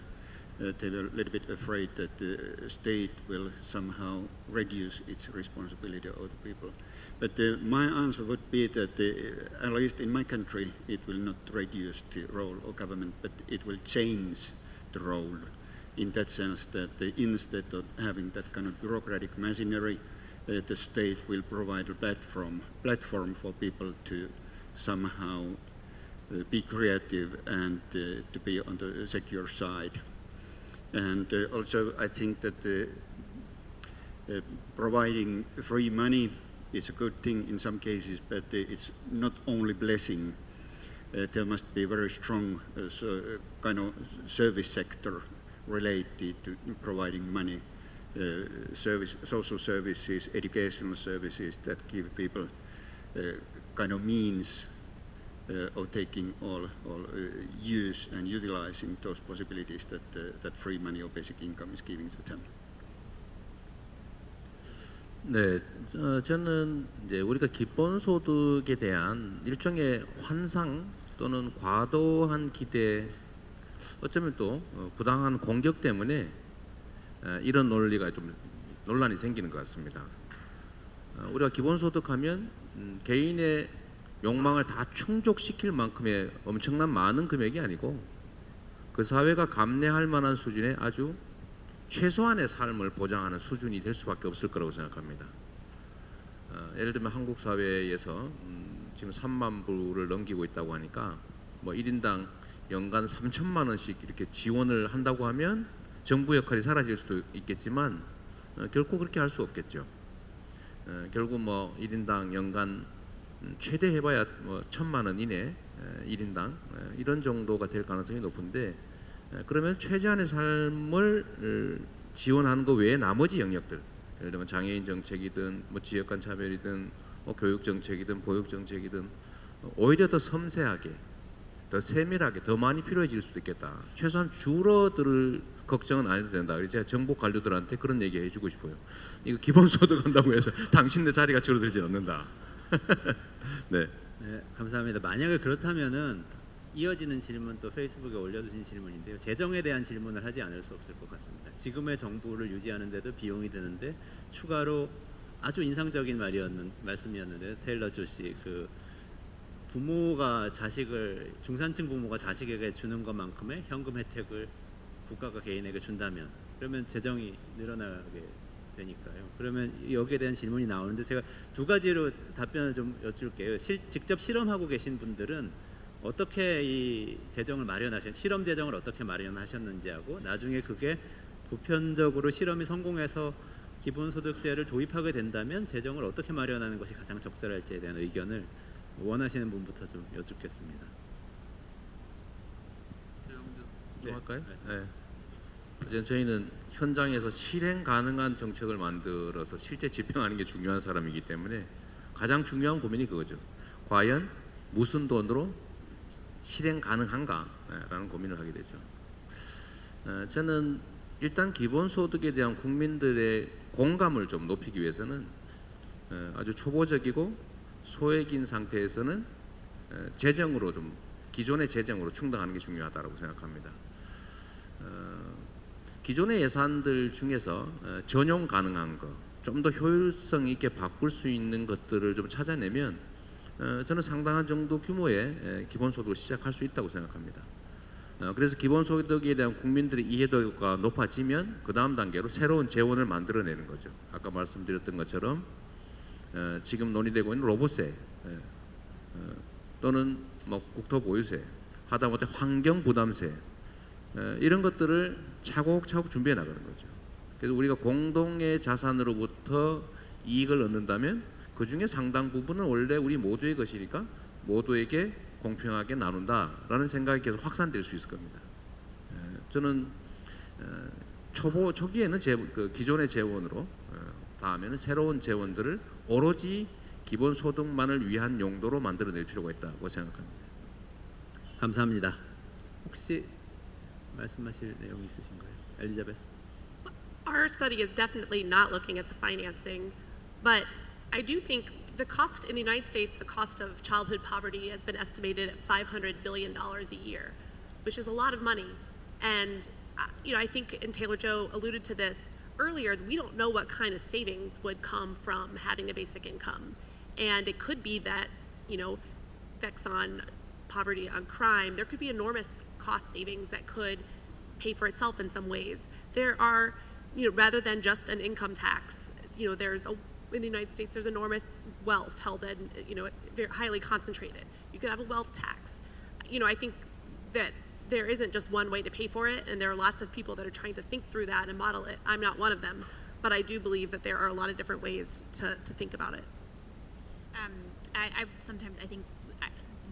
They were a little bit afraid that the state will somehow reduce its responsibility of the people. But my answer would be that, at least in my country, it will not reduce the role of government, but it will change the role in that sense that instead of having that kind of bureaucratic machinery the state will provide a platform for people to somehow be creative and to be on the secure side. And also, I think that providing free money is a good thing in some cases, but it's not only blessing. There must be very strong kind of service sector related to providing money, social services, educational services that give people kind of means of taking all use and utilizing those possibilities that free money or basic income is giving to them. 네, 저는 이제 우리가 기본소득에 대한 일종의 환상 또는 과도한 기대, 어쩌면 또 부당한 공격 때문에 이런 논리가 좀 논란이 생기는 것 같습니다. 우리가 기본소득하면 개인의 욕망을 다 충족시킬 만큼의 엄청난 많은 금액이 아니고 그 사회가 감내할 만한 수준의 아주 최소한의 삶을 보장하는 수준이 될 수밖에 없을 거라고 생각합니다. 예를 들면 한국 사회에서 지금 3만 불을 넘기고 있다고 하니까 뭐 1인당 연간 3천만 원씩 이렇게 지원을 한다고 하면 정부 역할이 사라질 수도 있겠지만 결코 그렇게 할 수 없겠죠. 결국 뭐 1인당 연간 최대 해봐야 뭐 1,000만 원 이내 1인당 이런 정도가 될 가능성이 높은데, 그러면 최저한의 삶을 지원하는 것 외에 나머지 영역들, 예를 들면 장애인 정책이든 뭐 지역 간 차별이든 뭐 교육 정책이든 보육 정책이든 오히려 더 섬세하게, 더 세밀하게, 더 많이 필요해질 수도 있겠다. 최소한 줄어들 걱정은 안 해도 된다. 그래서 제가 정보 관료들한테 그런 얘기 해주고 싶어요. 이거 기본소득 한다고 해서 당신네 자리가 줄어들지 않는다. 네. 네, 감사합니다. 만약에 그렇다면은 이어지는 질문, 또 페이스북에 올려주신 질문인데요. 재정에 대한 질문을 하지 않을 수 없을 것 같습니다. 지금의 정부를 유지하는데도 비용이 드는데 추가로 아주 인상적인 말씀이었는데 테일러 조씨, 그 부모가 자식을, 중산층 부모가 자식에게 주는 것만큼의 현금 혜택을 국가가 개인에게 준다면 그러면 재정이 늘어나게 되니까요. 그러면 여기에 대한 질문이 나오는데 제가 두 가지로 답변을 좀 여쭐게요. 직접 실험하고 계신 분들은 어떻게 이 재정을 실험 재정을 어떻게 마련하셨는지하고, 나중에 그게 보편적으로 실험이 성공해서 기본소득제를 도입하게 된다면 재정을 어떻게 마련하는 것이 가장 적절할지에 대한 의견을 원하시는 분부터 좀 여쭙겠습니다. 좀 할까요? 말씀하세요. 네. 저희는 현장에서 실행 가능한 정책을 만들어서 실제 집행하는 게 중요한 사람이기 때문에 가장 중요한 고민이 그거죠. 과연 무슨 돈으로 실행 가능한가라는 고민을 하게 되죠. 저는 일단 기본소득에 대한 국민들의 공감을 좀 높이기 위해서는 아주 초보적이고 소액인 상태에서는 재정으로 좀 기존의 재정으로 충당하는 게 중요하다고 생각합니다. 기존의 예산들 중에서 전용 가능한 거, 좀 더 효율성 있게 바꿀 수 있는 것들을 좀 찾아내면 저는 상당한 정도 규모의 기본소득을 시작할 수 있다고 생각합니다. 그래서 기본소득에 대한 국민들의 이해도가 높아지면 그 다음 단계로 새로운 재원을 만들어내는 거죠. 아까 말씀드렸던 것처럼 지금 논의되고 있는 로봇세 또는 뭐 국토보유세, 하다못해 환경부담세, 이런 것들을 차곡차곡 준비해 나가는 거죠. 그래서 우리가 공동의 자산으로부터 이익을 얻는다면 그 중에 상당 부분은 원래 우리 모두의 것이니까 모두에게 공평하게 나눈다라는 생각이 계속 확산될 수 있을 겁니다. 저는 초기에는 기존의 재원으로, 다음에는 새로운 재원들을 오로지 기본소득만을 위한 용도로 만들어낼 필요가 있다고 생각합니다. 감사합니다. 혹시 말씀하실 내용이 있으신가요? 엘리자베스. Our study is definitely not looking at the financing, but I do think the cost in the United States, the cost of childhood poverty has been estimated at $500 billion a year, which is a lot of money. And I think, and Taylor Joe alluded to this earlier, we don't know what kind of savings would come from having a basic income. And it could be that, effects on poverty, on crime, there could be enormous cost savings that could pay for itself in some ways. There are, rather than just an income tax, there's in the United States, there's enormous wealth held in, very highly concentrated. You could have a wealth tax. I think that there isn't just one way to pay for it, and there are lots of people that are trying to think through that and model it. I'm not one of them, but I do believe that there are a lot of different ways to think about it. I sometimes I think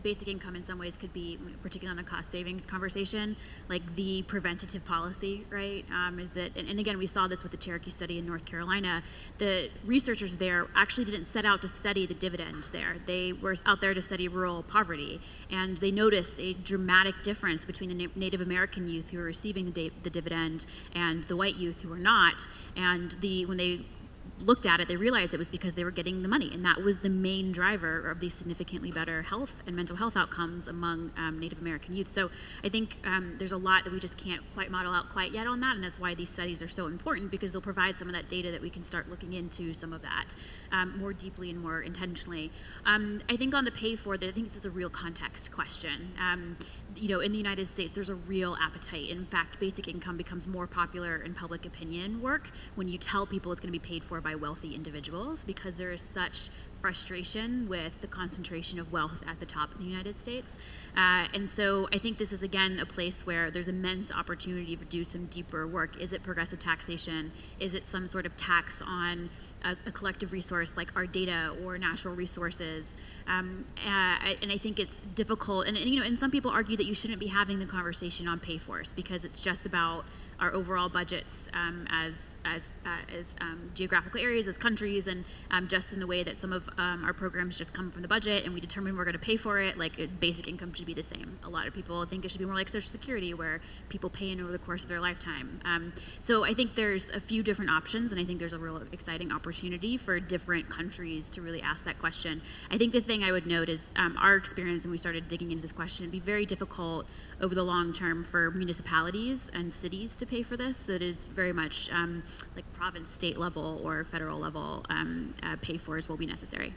basic income in some ways could be, particularly on the cost savings conversation, like the preventative policy, right? Is that, and again, we saw this with the Cherokee study in North Carolina. The researchers there actually didn't set out to study the dividend there. They were out there to study rural poverty, and they noticed a dramatic difference between the Native American youth who were receiving the dividend and the white youth who were not. And when they looked at it, they realized it was because they were getting the money, and that was the main driver of these significantly better health and mental health outcomes among Native American youth. So I think there's a lot that we just can't quite model out quite yet on that, and that's why these studies are so important, because they'll provide some of that data that we can start looking into some of that more deeply and more intentionally. I think on the pay for, I think this is a real context question. In the United States, there's a real appetite. In fact, basic income becomes more popular in public opinion work when you tell people it's going to be paid for by wealthy individuals, because there is such frustration with the concentration of wealth at the top of the United States. And so I think this is, again, a place where there's immense opportunity to do some deeper work. Is it progressive taxation? Is it some sort of tax on a collective resource like our data or natural resources? And I think it's difficult. And some people argue that you shouldn't be having the conversation on pay force, because it's just about our overall budgets as geographical areas, as countries, and just in the way that some of our programs just come from the budget and we determine we're going to pay for it. Basic income should be the same. A lot of people think it should be more like Social Security, where people pay in over the course of their lifetime. So I think there's a few different options, and I think there's a real exciting opportunity for different countries to really ask that question. I think the thing I would note is our experience, and we started digging into this question, it'd be very difficult over the long term for municipalities and cities to pay for this. That is very much like province, state level, or federal level pay fors will be necessary.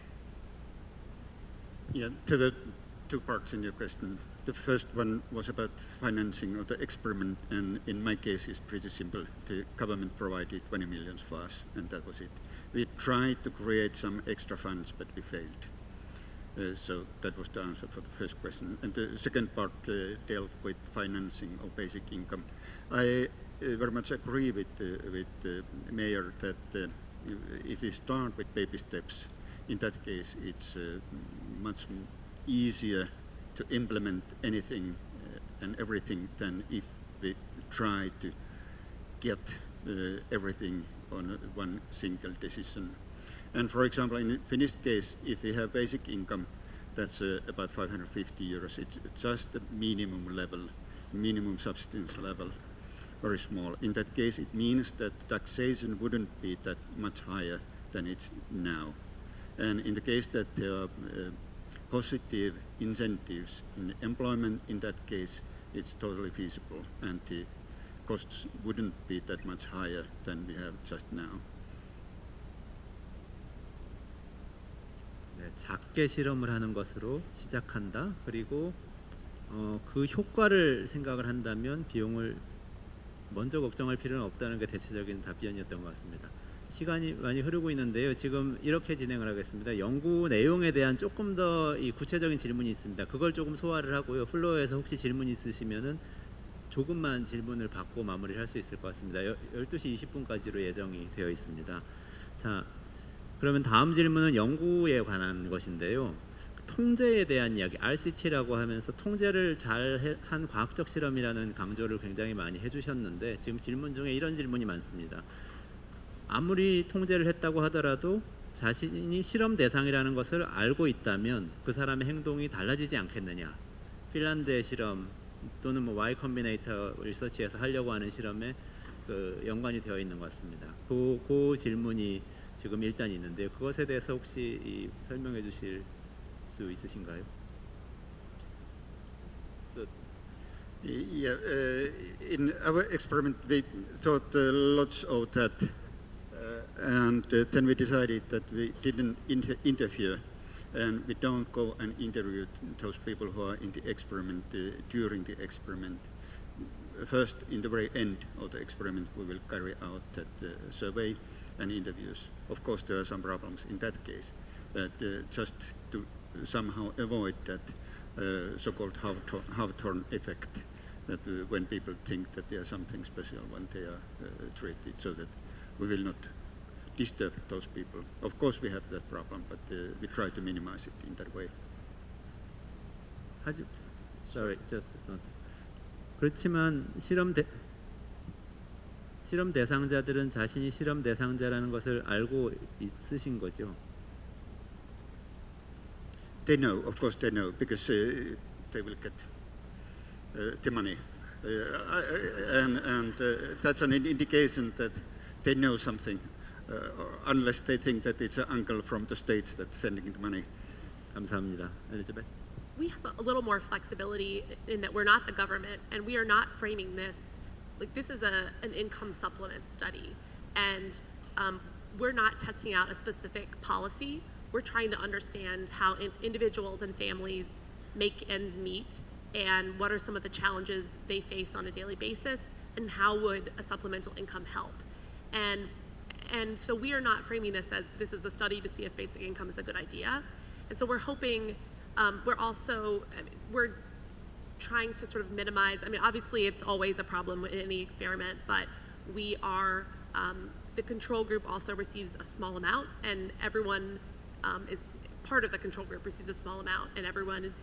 Yeah, to the two parts in your question. The first one was about financing of the experiment, and in my case it's pretty simple. The government provided 20 million for us, and that was it. We tried to create some extra funds, but we failed. So that was the answer for the first question. And the second part dealt with financing of basic income. I very much agree with the mayor that if we start with baby steps, in that case it's much easier to implement anything and everything than if we try to get everything on one single decision. And for example, in the Finnish case, if we have basic income, that's about 550 euros. It's just the minimum level, minimum subsistence level, very small. In that case, it means that taxation wouldn't be that much higher than it's now. And in the case that there are positive incentives in employment, in that case, it's totally feasible, and the costs wouldn't be that much higher than we have just now. 네, 작게 실험을 하는 것으로 시작한다. 그리고 그 효과를 생각을 한다면 비용을 먼저 걱정할 필요는 없다는 게 대체적인 답변이었던 것 같습니다. 시간이 많이 흐르고 있는데요. 지금 이렇게 진행을 하겠습니다. 연구 내용에 대한 조금 더 이 구체적인 질문이 있습니다. 그걸 조금 소화를 하고요. 플로어에서 혹시 질문 있으시면은 조금만 질문을 받고 마무리를 할 수 있을 것 같습니다. 12시 20분까지로 예정이 되어 있습니다. 자, 그러면 다음 질문은 연구에 관한 것인데요. 통제에 대한 이야기, RCT라고 하면서 통제를 잘한 과학적 실험이라는 강조를 굉장히 많이 해주셨는데, 지금 질문 중에 이런 질문이 많습니다. 아무리 통제를 했다고 하더라도 자신이 실험 대상이라는 것을 알고 있다면 그 사람의 행동이 달라지지 않겠느냐. 핀란드의 실험 또는 Y 컴비네이터 리서치에서 하려고 하는 실험에 연관이 되어 있는 것 같습니다. 그 질문이 지금 일단 있는데요. 그것에 대해서 혹시 설명해 주실 수 있으신가요? Yeah, in our experiment we thought lots of that, and then we decided that we didn't interfere, and we don't go and interview those people who are in the experiment during the experiment. First, in the very end of the experiment, we will carry out that survey, and interviews. Of course, there are some problems in that case, but just to somehow avoid that so-called Hawthorne effect, that when people think that they are something special when they are treated, so that we will not disturb those people. Of course, we have that problem, but we try to minimize it in that way. 하지, sorry, just one second. 그렇지만 실험 대상자들은 자신이 실험 대상자라는 것을 알고 있으신 거죠. They know, of course they know, because they will get the money. And that's an indication that they know something, unless they think that it's an uncle from the States that's sending the money. 감사합니다. 엘리자베트. We have a little more flexibility in that we're not the government, and we are not framing this like this is an income supplement study, and we're not testing out a specific policy. We're trying to understand how individuals and families make ends meet, and what are some of the challenges they face on a daily basis, and how would a supplemental income help. And so we are not framing this as this is a study to see if basic income is a good idea. And so we're hoping, we're trying to sort of minimize, I mean, obviously it's always a problem in any experiment, but we are, the control group also receives a small amount, and everyone is part of the control group receives a small amount, and everyone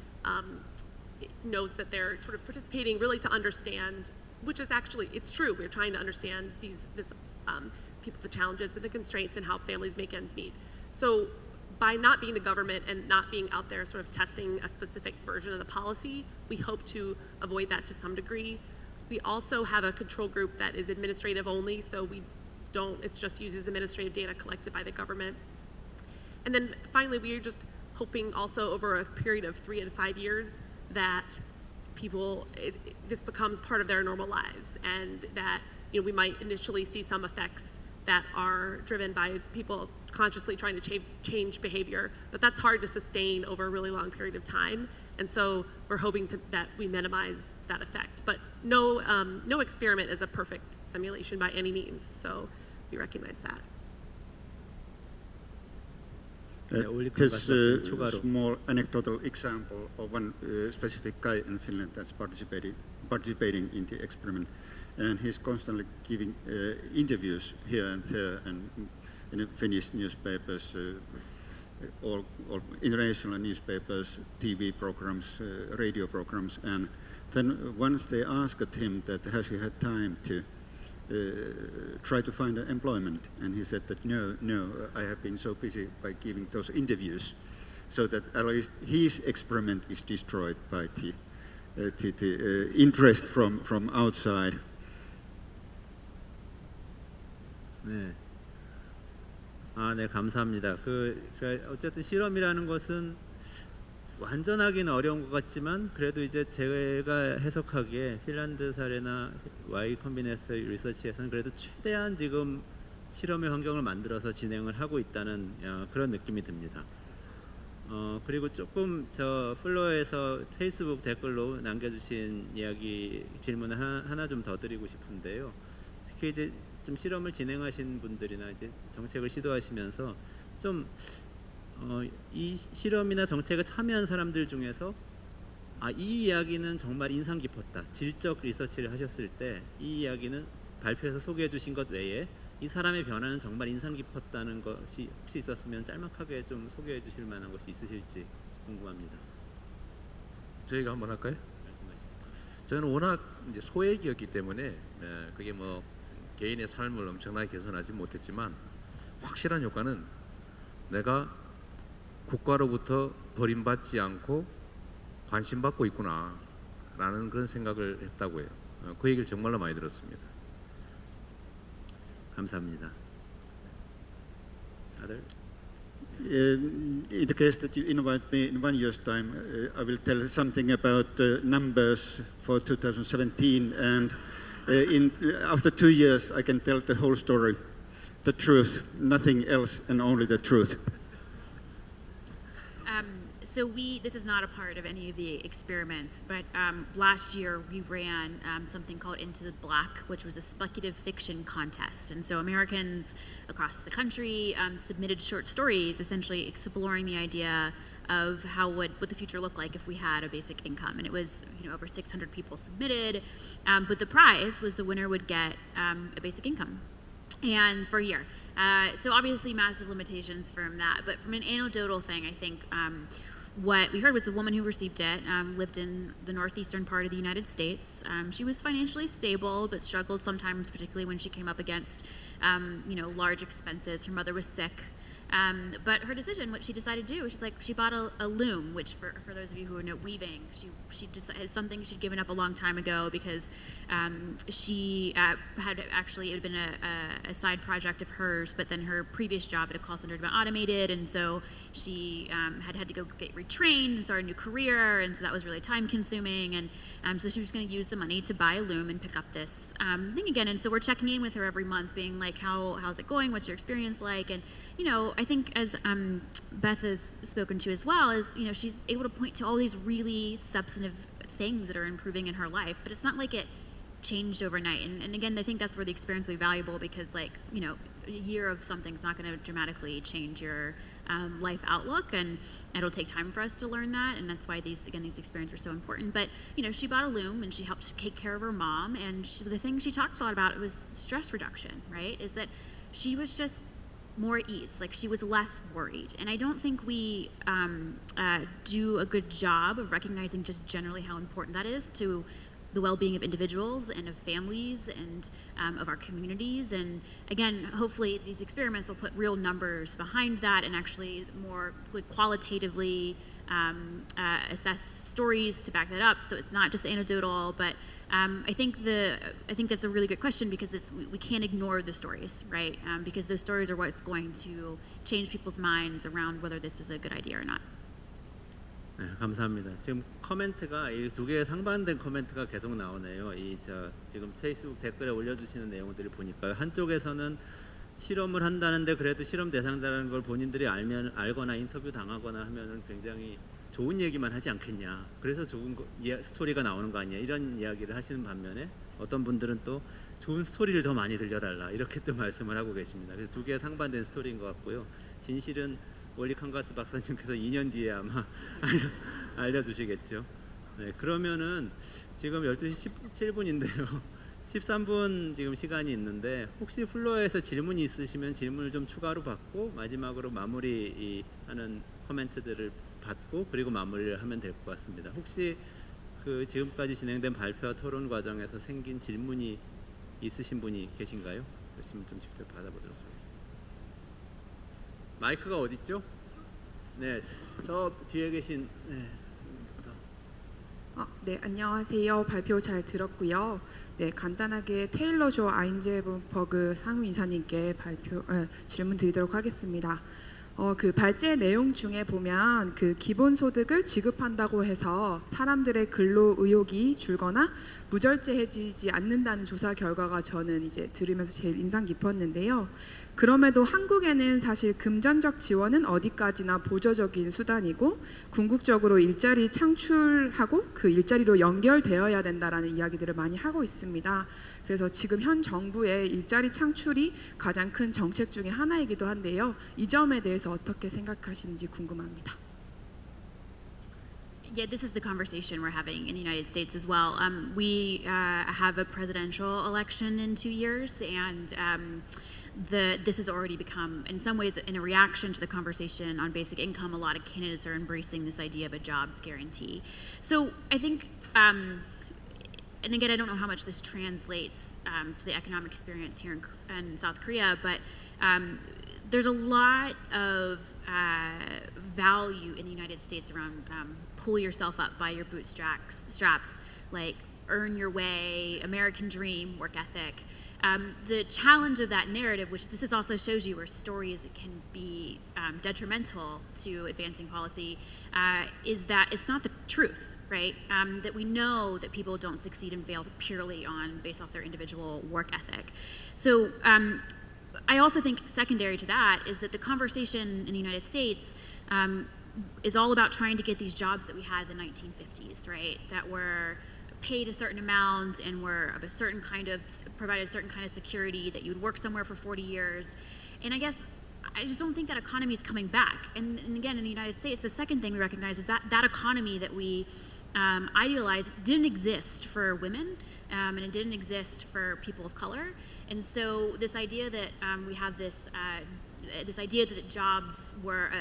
knows that they're sort of participating really to understand, which is actually, it's true, we're trying to understand people, the challenges and the constraints and how families make ends meet. So by not being the government and not being out there sort of testing a specific version of the policy, we hope to avoid that to some degree. We also have a control group that is administrative only, so it's just uses administrative data collected by the government. And then finally, we are just hoping also over a period of 3 to 5 years that this becomes part of their normal lives, and that we might initially see some effects that are driven by people consciously trying to change behavior, but that's hard to sustain over a really long period of time. And so we're hoping that we minimize that effect. But no experiment is a perfect simulation by any means, so we recognize that. This small anecdotal example of one specific guy in Finland that's participating in the experiment, and he's constantly giving interviews here and there, and in the Finnish newspapers, or international newspapers, TV programs, radio programs, and then once they asked him that has he had time to try to find employment, and he said that no, I have been so busy by giving those interviews, so that at least his experiment is destroyed by the interest from outside. 네. 네, 감사합니다. 어쨌든 실험이라는 것은 완전하기는 어려운 것 같지만 그래도 이제 제가 해석하기에 핀란드 사례나 Y 컴비네이션 리서치에서는 그래도 최대한 지금 실험의 환경을 만들어서 진행을 하고 있다는 그런 느낌이 듭니다. 그리고 조금 저 플로어에서 페이스북 댓글로 남겨주신 질문을 하나 좀 더 드리고 싶은데요. 특히 이제 좀 실험을 진행하신 분들이나 이제 정책을 시도하시면서 좀 이 실험이나 정책에 참여한 사람들 중에서 이 이야기는 정말 인상 깊었다. 질적 리서치를 하셨을 때 이 이야기는 발표에서 소개해 주신 것 외에 이 사람의 변화는 정말 인상 깊었다는 것이 혹시 있었으면 짤막하게 좀 소개해 주실 만한 것이 있으실지 궁금합니다. 저희가 한번 할까요? 말씀하시죠. 저는 워낙 이제 소액이었기 때문에 그게 뭐 개인의 삶을 엄청나게 개선하지 못했지만 확실한 효과는 내가 국가로부터 버림받지 않고 관심받고 있구나라는 그런 생각을 했다고 해요. 그 얘기를 정말로 많이 들었습니다. 감사합니다. 다들? In the case that you invite me in 1 year's time, I will tell something about the numbers for 2017, and after 2 years I can tell the whole story, the truth, nothing else, and only the truth. So this is not a part of any of the experiments, but last year we ran something called Into the Black, which was a speculative fiction contest. And so Americans across the country submitted short stories, essentially exploring the idea of how would the future look like if we had a basic income. And it was over 600 people submitted, but the prize was the winner would get a basic income, and for a year. So obviously massive limitations from that, but from an anecdotal thing, I think what we heard was the woman who received it lived in the northeastern part of the United States. She was financially stable, but struggled sometimes, particularly when she came up against large expenses. Her mother was sick. But her decision, what she decided to do, she bought a loom, which for those of you who know weaving, she decided something she'd given up a long time ago because she had actually, it had been a side project of hers, but then her previous job at a call center had been automated, and so she had to go get retrained and start a new career, and so that was really time consuming, and so she was going to use the money to buy a loom and pick up this thing again. And so we're checking in with her every month, being like, how's it going? What's your experience like? And I think as Beth has spoken to as well, is she's able to point to all these really substantive things that are improving in her life, but it's not like it changed overnight. And again, I think that's where the experience will be valuable, because a year of something's not going to dramatically change your life outlook, and it'll take time for us to learn that, and that's why these experiences are so important. But she bought a loom and she helped take care of her mom, and the thing she talked a lot about was stress reduction, right? Is that she was just more at ease, like she was less worried. And I don't think we do a good job of recognizing just generally how important that is to the well-being of individuals and of families and of our communities. And again, hopefully these experiments will put real numbers behind that and actually more qualitatively assess stories to back that up, so it's not just anecdotal. But I think that's a really good question, because we can't ignore the stories, right? Because those stories are what's going to change people's minds around whether this is a good idea or not. 네, 감사합니다. 지금 커멘트가 이 두 개의 상반된 커멘트가 계속 나오네요. 지금 페이스북 댓글에 올려주시는 내용들을 보니까 한쪽에서는 실험을 한다는데 그래도 실험 대상자라는 걸 본인들이 알거나 인터뷰 당하거나 하면은 굉장히 좋은 얘기만 하지 않겠냐. 그래서 좋은 스토리가 나오는 거 아니냐. 이런 이야기를 하시는 반면에 어떤 분들은 또 좋은 스토리를 더 많이 들려달라. 이렇게 또 말씀을 하고 계십니다. 그래서 두 개의 상반된 스토리인 것 같고요. 진실은 월리 칸가스 박사님께서 2년 뒤에 아마 알려주시겠죠. 네, 그러면은 지금 12시 17분인데요. 13분 지금 시간이 있는데 혹시 플로어에서 질문이 있으시면 질문을 좀 추가로 받고 마지막으로 마무리하는 코멘트들을 받고 그리고 마무리를 하면 될 것 같습니다. 혹시 그 지금까지 진행된 발표와 토론 과정에서 생긴 질문이 있으신 분이 계신가요? 그러시면 좀 직접 받아보도록 하겠습니다. 마이크가 어디 있죠? 네, 저 뒤에 계신 네, 안녕하세요. 발표 잘 들었고요. 네, 간단하게 테일러 조 아인제버그 상임이사님께 질문 드리도록 하겠습니다. 그 발제 내용 중에 보면 그 기본소득을 지급한다고 해서 사람들의 근로 의욕이 줄거나 무절제해지지 않는다는 조사 결과가 저는 이제 들으면서 제일 인상 깊었는데요. 그럼에도 한국에는 사실 금전적 지원은 어디까지나 보조적인 수단이고 궁극적으로 일자리 창출하고 그 일자리로 연결되어야 된다라는 이야기들을 많이 하고 있습니다. 그래서 지금 현 정부의 일자리 창출이 가장 큰 정책 중에 하나이기도 한데요. 이 점에 대해서 어떻게 생각하시는지 궁금합니다. Yeah, this is the conversation we're having in the United States as well. We have a presidential election in 2 years, and this has already become, in some ways, in a reaction to the conversation on basic income. A lot of candidates are embracing this idea of a jobs guarantee. So I think, and again, I don't know how much this translates to the economic experience here in South Korea, but there's a lot of value in the United States around pull yourself up by your bootstraps, like earn your way, American dream, work ethic. The challenge of that narrative, which this also shows you where stories can be detrimental to advancing policy, is that it's not the truth, right? That we know that people don't succeed and fail purely based off their individual work ethic. So I also think secondary to that is that the conversation in the United States is all about trying to get these jobs that we had in the 1950s, right? That were paid a certain amount and were of a certain kind of, provided a certain kind of security, that you would work somewhere for 40 years. And I guess I just don't think that economy is coming back. And again, in the United States, the second thing we recognize is that that economy that we idealized didn't exist for women, and it didn't exist for people of color. And so this idea that we have this idea that jobs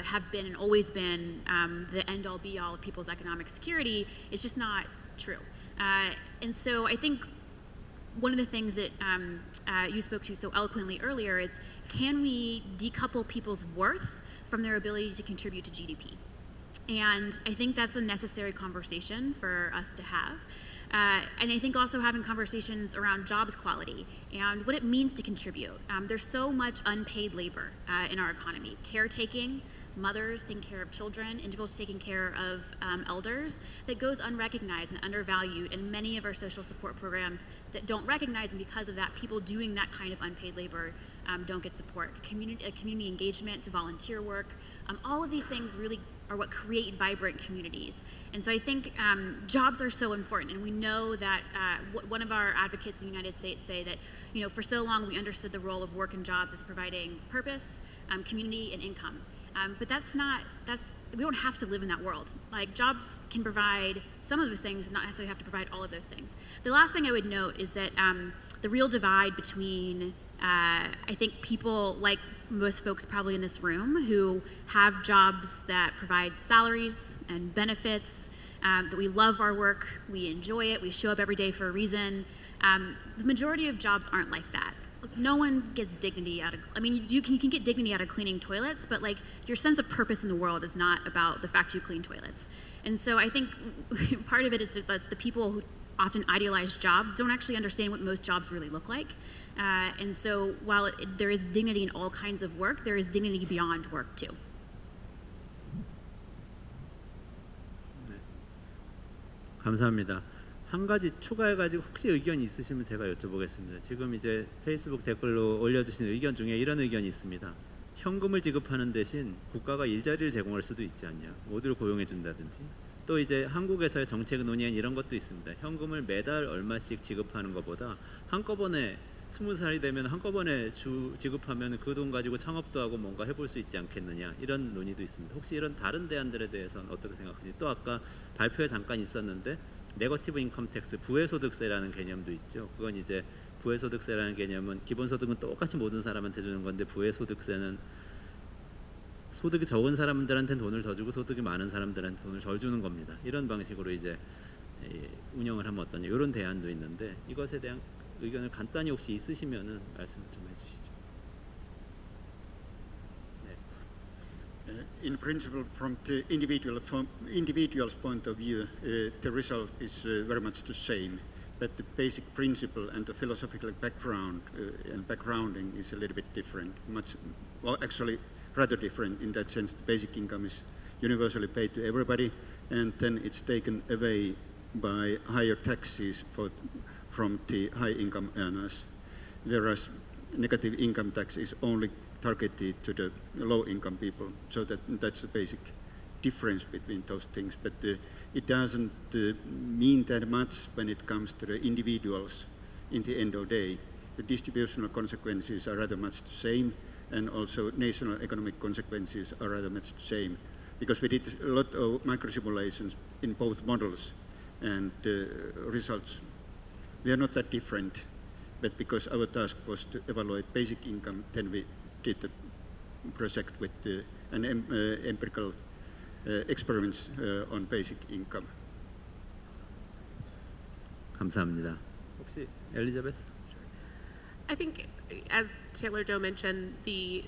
have been and always been the end-all be-all of people's economic security is just not true. And so I think one of the things that you spoke to so eloquently earlier is, can we decouple people's worth from their ability to contribute to GDP? And I think that's a necessary conversation for us to have. And I think also having conversations around jobs quality and what it means to contribute. There's so much unpaid labor in our economy. Caretaking, mothers taking care of children, individuals taking care of elders, that goes unrecognized and undervalued in many of our social support programs that don't recognize, and because of that, people doing that kind of unpaid labor don't get support. Community engagement to volunteer work, all of these things really are what create vibrant communities. And so I think jobs are so important, and we know that one of our advocates in the United States say that, you know, for so long we understood the role of work and jobs as providing purpose, community, and income. But we don't have to live in that world. Like, jobs can provide some of those things and not necessarily have to provide all of those things. The last thing I would note is that the real divide between, I think, people like most folks probably in this room who have jobs that provide salaries and benefits, that we love our work, we enjoy it, we show up every day for a reason. The majority of jobs aren't like that. No one gets dignity out of, I mean, you can get dignity out of cleaning toilets, but like, your sense of purpose in the world is not about the fact you clean toilets. And so I think part of it is just the people who often idealize jobs don't actually understand what most jobs really look like. And so while there is dignity in all kinds of work, there is dignity beyond work too. 감사합니다. 한 가지 추가해가지고 혹시 의견이 있으시면 제가 여쭤보겠습니다. 지금 이제 페이스북 댓글로 올려주신 의견 중에 이런 의견이 있습니다. 현금을 지급하는 대신 국가가 일자리를 제공할 수도 있지 않냐. 모두를 고용해 준다든지. 또 이제 한국에서의 정책 논의엔 이런 것도 있습니다. 현금을 매달 얼마씩 지급하는 것보다 한꺼번에 20살이 되면 한꺼번에 지급하면 그 돈 가지고 창업도 하고 뭔가 해볼 수 있지 않겠느냐, 이런 논의도 있습니다. 혹시 이런 다른 대안들에 대해서는 어떻게 생각하시지? 또 아까 발표에 잠깐 있었는데 네거티브 인컴 텍스, 부회소득세라는 개념도 있죠. 그건 이제 부회소득세라는 개념은 기본소득은 똑같이 모든 사람한테 주는 건데, 부회소득세는 소득이 적은 사람들한테는 돈을 더 주고 소득이 많은 사람들한테 돈을 덜 주는 겁니다. 이런 방식으로 이제 운영을 하면 어떠냐, 이런 대안도 있는데, 이것에 대한 의견을 간단히 혹시 있으시면은 말씀을 좀 해주시죠. In principle, from the individual's point of view, the result is very much the same, but the basic principle and the philosophical background and backgrounding is a little bit different. Well, actually, rather different in that sense. The basic income is universally paid to everybody, and then it's taken away by higher taxes from the high income earners, whereas negative income tax is only targeted to the low income people. So that's the basic difference between those things. But it doesn't mean that much when it comes to the individuals in the end of the day. The distributional consequences are rather much the same, and also national economic consequences are rather much the same. Because we did a lot of micro-simulations in both models, and results were not that different. But because our task was to evaluate basic income, then we did the project with empirical experiments on basic income. 감사합니다. 혹시 엘리자베스? I think, as Taylor Joe mentioned, the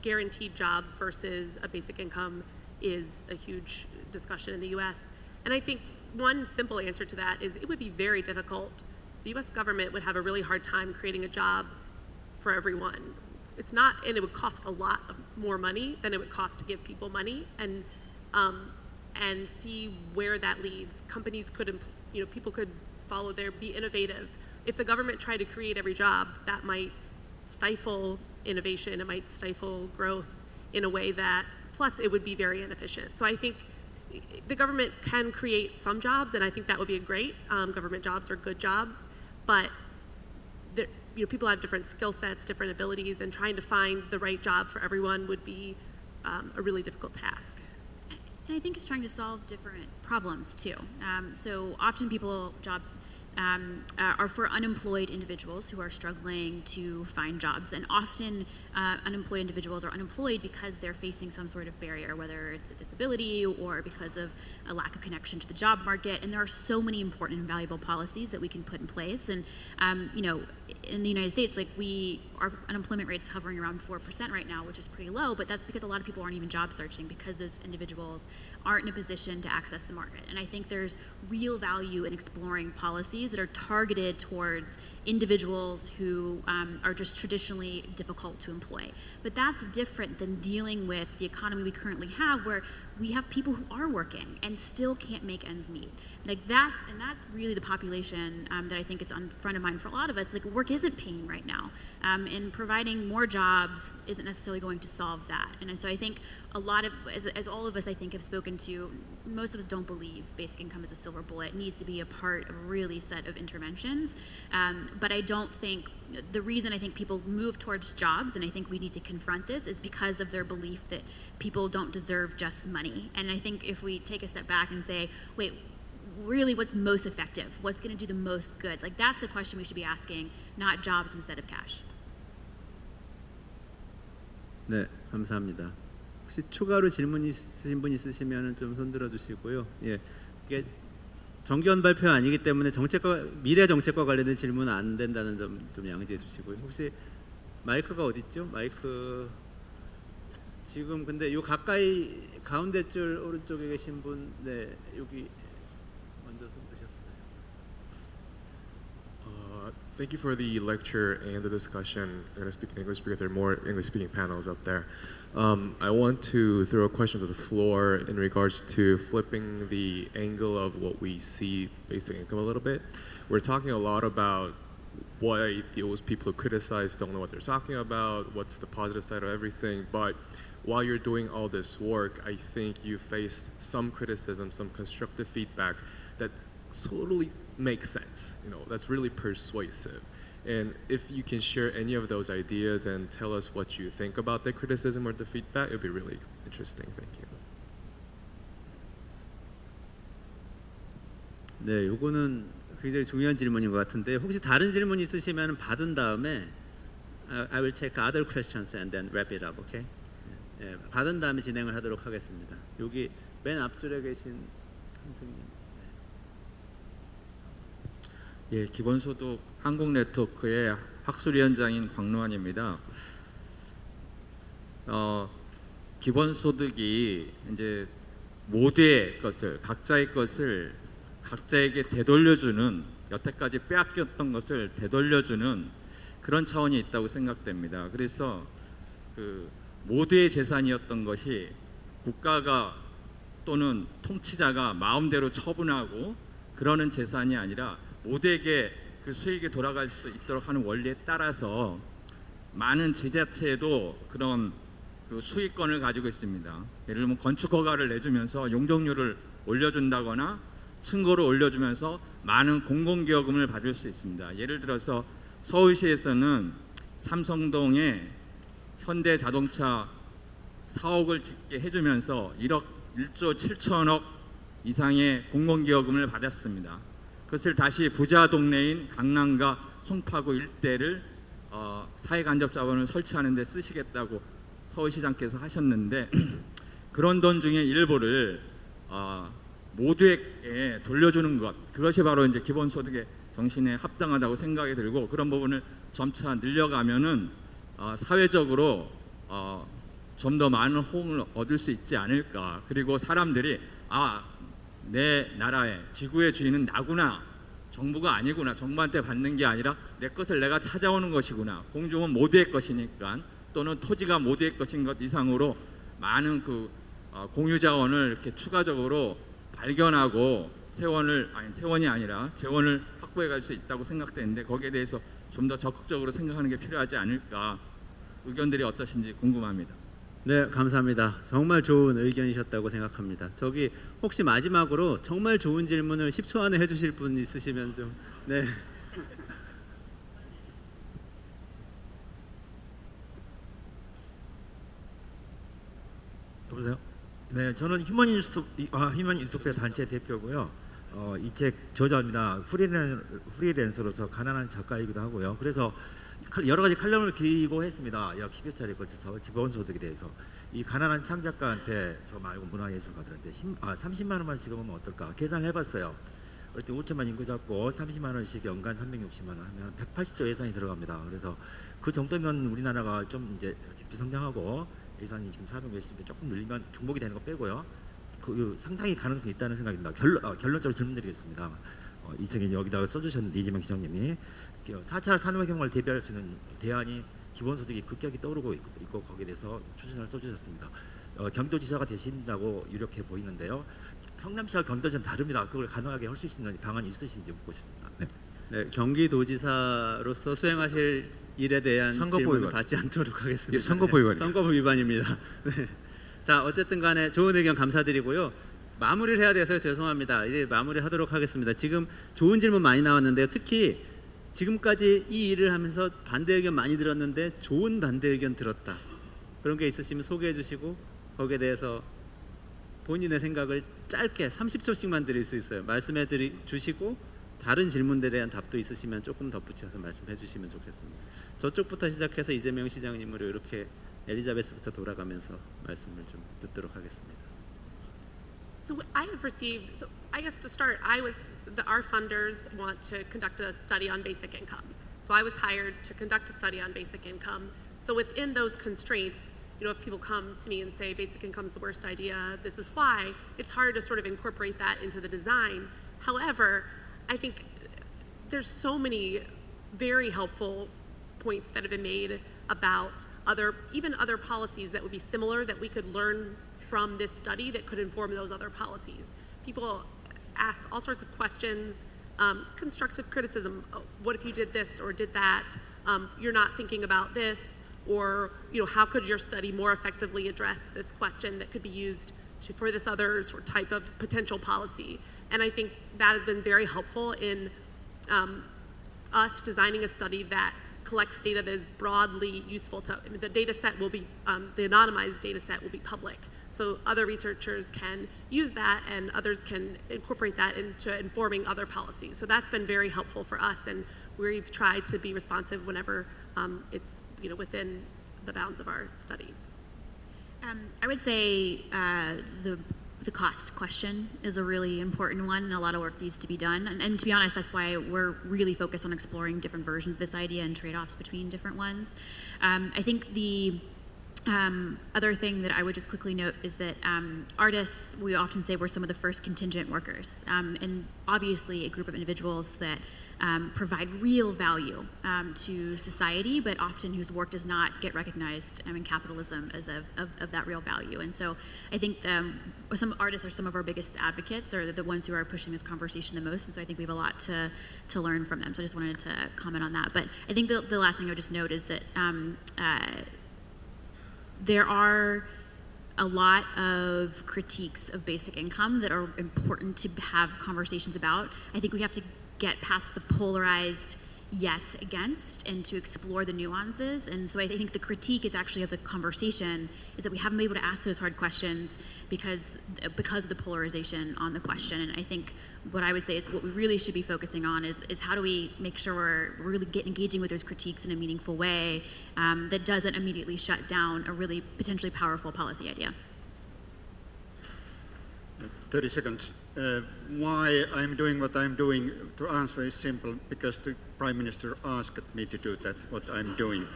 guaranteed jobs versus a basic income is a huge discussion in the U.S. And I think one simple answer to that is it would be very difficult. The U.S. government would have a really hard time creating a job for everyone. It's not, and it would cost a lot more money than it would cost to give people money, and see where that leads. Companies could, people could follow be innovative. If the government tried to create every job, that might stifle innovation. It might stifle growth in a way that plus it would be very inefficient. So I think the government can create some jobs, and I think that would be great. Government jobs are good jobs, but people have different skill sets, different abilities, and trying to find the right job for everyone would be a really difficult task. And I think it's trying to solve different problems too. So often jobs are for unemployed individuals who are struggling to find jobs. And often unemployed individuals are unemployed because they're facing some sort of barrier, whether it's a disability or because of a lack of connection to the job market. And there are so many important and valuable policies that we can put in place. And, in the United States, our unemployment rate's hovering around 4% right now, which is pretty low, but that's because a lot of people aren't even job searching because those individuals aren't in a position to access the market. And I think there's real value in exploring policies that are targeted towards individuals who are just traditionally difficult to employ. But that's different than dealing with the economy we currently have, where we have people who are working and still can't make ends meet. That's really the population that I think it's on front of mind for a lot of us. Work isn't paying right now, and providing more jobs isn't necessarily going to solve that. And so I think as all of us I think have spoken to, most of us don't believe basic income is a silver bullet. It needs to be a part of a really set of interventions. But I don't think the reason I think people move towards jobs, and I think we need to confront this, is because of their belief that people don't deserve just money. And I think if we take a step back and say, wait, really what's most effective? What's going to do the most good? That's the question we should be asking, not jobs instead of cash. 네, 감사합니다. 혹시 추가로 질문 있으신 분 있으시면 좀 손들어 주시고요. 예, 이게 정기원 발표 아니기 때문에 미래 정책과 관련된 질문은 안 된다는 점 좀 양지해 주시고요. 혹시 마이크가 어디 있죠? 마이크 지금 근데 요 가까이 가운데 줄 오른쪽에 계신 분, 네, 여기 먼저 손 드셨어요. Thank you for the lecture and the discussion. I'm going to speak in English because there are more English-speaking panels up there. I want to throw a question to the floor in regards to flipping the angle of what we see basic income a little bit. We're talking a lot about why those people who criticize don't know what they're talking about, what's the positive side of everything, but while you're doing all this work, I think you faced some criticism, some constructive feedback that totally makes sense. That's really persuasive. And if you can share any of those ideas and tell us what you think about the criticism or the feedback, it would be really interesting. Thank you. 네, 요거는 굉장히 중요한 질문인 것 같은데 혹시 다른 질문 있으시면 받은 다음에 I will check other questions and then wrap it up, okay? 예, 받은 다음에 진행을 하도록 하겠습니다. 여기 맨 앞줄에 계신 선생님. 예, 기본소득 한국네트워크의 학술위원장인 광노환입니다. 기본소득이 이제 모두의 것을, 각자의 것을 각자에게 되돌려주는, 여태까지 빼앗겼던 것을 되돌려주는 그런 차원이 있다고 생각됩니다. 그래서 그 모두의 재산이었던 것이 국가가 또는 통치자가 마음대로 처분하고 그러는 재산이 아니라 모두에게 그 수익이 돌아갈 수 있도록 하는 원리에 따라서 많은 지자체도 그런 그 수익권을 가지고 있습니다. 예를 들면 건축 허가를 내주면서 용적률을 올려준다거나 층고를 올려주면서 많은 공공기여금을 받을 수 있습니다. 예를 들어서 서울시에서는 삼성동에 현대자동차 사옥을 짓게 해주면서 1조 7천억 이상의 공공기여금을 받았습니다. 그것을 다시 부자 동네인 강남과 송파구 일대를 사회간접자본을 설치하는 데 쓰시겠다고 서울시장께서 하셨는데 그런 돈 중에 일부를 모두에게 돌려주는 것, 그것이 바로 이제 기본소득의 정신에 합당하다고 생각이 들고 그런 부분을 점차 늘려가면은 사회적으로 좀 더 많은 호응을 얻을 수 있지 않을까. 그리고 사람들이 내 나라의 지구의 주인은 나구나, 정부가 아니구나, 정부한테 받는 게 아니라 내 것을 내가 찾아오는 것이구나, 공중은 모두의 것이니까, 또는 토지가 모두의 것인 것 이상으로 많은 그 공유자원을 이렇게 추가적으로 발견하고 세원이 아니라 재원을 확보해 갈 수 있다고 생각되는데 거기에 대해서 좀 더 적극적으로 생각하는 게 필요하지 않을까. 의견들이 어떠신지 궁금합니다. 네, 감사합니다. 정말 좋은 의견이셨다고 생각합니다. 저기 혹시 마지막으로 정말 좋은 질문을 10초 안에 해주실 분 있으시면 좀 네. 여보세요? 네, 저는 휴먼 유토피아 단체 대표고요. 이 책 저자입니다. 프리랜서로서 가난한 작가이기도 하고요. 그래서 여러 가지 칼럼을 기고했습니다. 약 10여 차례에 걸쳐서 기본소득에 대해서. 이 가난한 창작가한테 저 말고 문화예술가들한테 30만 원만 지급하면 어떨까 계산을 해봤어요. 그때 5천만 인구 잡고 30만 원씩 연간 360만 원 하면 180조 예산이 들어갑니다. 그래서 그 정도면 우리나라가 좀 이제 GDP 성장하고 예산이 지금 400몇십조 조금 늘리면 중복이 되는 거 빼고요. 그 상당히 가능성이 있다는 생각입니다. 결론적으로 질문드리겠습니다. 이 책에 여기다가 써주셨는데 이재명 시장님이 4차 산업혁명을 대비할 수 있는 대안이 기본소득이 급격히 떠오르고 있고 거기에 대해서 추진을 써주셨습니다. 경기도지사가 되신다고 유력해 보이는데요. 성남시와 경기도지사는 다릅니다. 그걸 가능하게 할 수 있는 방안이 있으신지 묻고 싶습니다. 네. 네, 경기도지사로서 수행하실 일에 대한 선거법 질문을 위반. 받지 않도록 하겠습니다. 예, 선거법 위반입니다. 선거법 위반입니다. 네. 자, 어쨌든 간에 좋은 의견 감사드리고요. 마무리를 해야 돼서 죄송합니다. 이제 마무리하도록 하겠습니다. 지금 좋은 질문 많이 나왔는데요. 특히 지금까지 이 일을 하면서 반대 의견 많이 들었는데 좋은 반대 의견 들었다. 그런 게 있으시면 소개해 주시고 거기에 대해서 본인의 생각을 짧게 30초씩만 드릴 수 있어요. 말씀해 주시고 다른 질문들에 대한 답도 있으시면 조금 덧붙여서 말씀해 주시면 좋겠습니다. 저쪽부터 시작해서 이재명 시장님으로 이렇게 엘리자베스부터 돌아가면서 말씀을 좀 듣도록 하겠습니다. So I have received, so I guess to start, our funders want to conduct a study on basic income. So I was hired to conduct a study on basic income. So within those constraints, you know, if people come to me and say basic income is the worst idea, this is why, it's hard to sort of incorporate that into the design. However, I think there's so many very helpful points that have been made about even other policies that would be similar that we could learn from this study that could inform those other policies. People ask all sorts of questions, constructive criticism. Oh, what if you did this or did that? You're not thinking about this, or how could your study more effectively address this question that could be used for this other sort of type of potential policy? And I think that has been very helpful in us designing a study that collects data that is broadly useful the data set will be, the anonymized data set will be public. So other researchers can use that and others can incorporate that into informing other policies. So that's been very helpful for us, and we've tried to be responsive whenever it's within the bounds of our study. I would say the cost question is a really important one, and a lot of work needs to be done. And to be honest, that's why we're really focused on exploring different versions of this idea and trade-offs between different ones. I think the other thing that I would just quickly note is that artists, we often say, we're some of the first contingent workers, and obviously a group of individuals that provide real value to society, but often whose work does not get recognized in capitalism as of that real value. And so I think some artists are some of our biggest advocates, or the ones who are pushing this conversation the most, and so I think we have a lot to learn from them. So I just wanted to comment on that. But I think the last thing I would just note is that there are a lot of critiques of basic income that are important to have conversations about. I think we have to get past the polarized yes against and to explore the nuances. And so I think the critique is actually of the conversation is that we haven't been able to ask those hard questions because of the polarization on the question. And I think what I would say is what we really should be focusing on is how do we make sure we're really engaging with those critiques in a meaningful way that doesn't immediately shut down a really potentially powerful policy idea. 30 seconds. Why I'm doing what I'm doing, to answer is simple, because the Prime Minister asked me to do that, what I'm doing.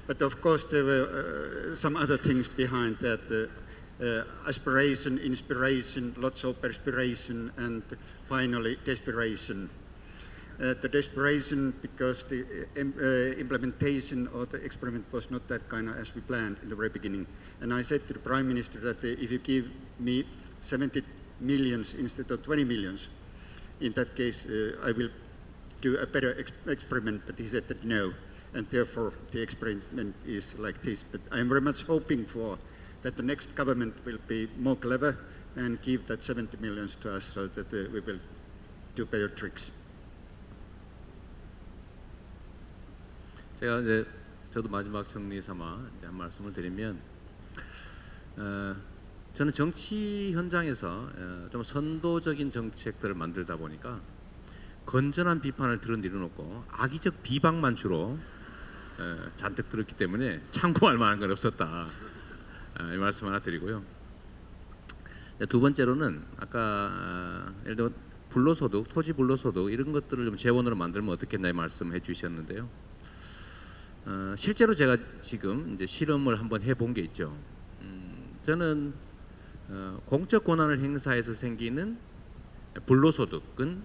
But of course there were some other things behind that, aspiration, inspiration, lots of perspiration, and finally desperation. The desperation because the implementation or the experiment was not that kind of as we planned in the very beginning. And I said to the Prime Minister that if you give me 70 millions instead of 20 millions, in that case I will do a better experiment, but he said that no, and therefore the experiment is like this. But I'm very much hoping for that the next government will be more clever and give that 70 million to us so that we will do better tricks. 제가 이제 저도 마지막 정리 삼아 이제 한 말씀을 드리면, 저는 정치 현장에서 좀 선도적인 정책들을 만들다 보니까 건전한 비판을 들은 일은 없고 악의적 비방만 주로 잔뜩 들었기 때문에 참고할 만한 건 없었다. 이 말씀 하나 드리고요. 두 번째로는 아까 예를 들어 불로소득, 토지 불로소득 이런 것들을 좀 재원으로 만들면 어떻겠나 말씀해 주셨는데요. 실제로 제가 지금 이제 실험을 한번 해본 게 있죠. 저는 공적 권한을 행사해서 생기는 불로소득은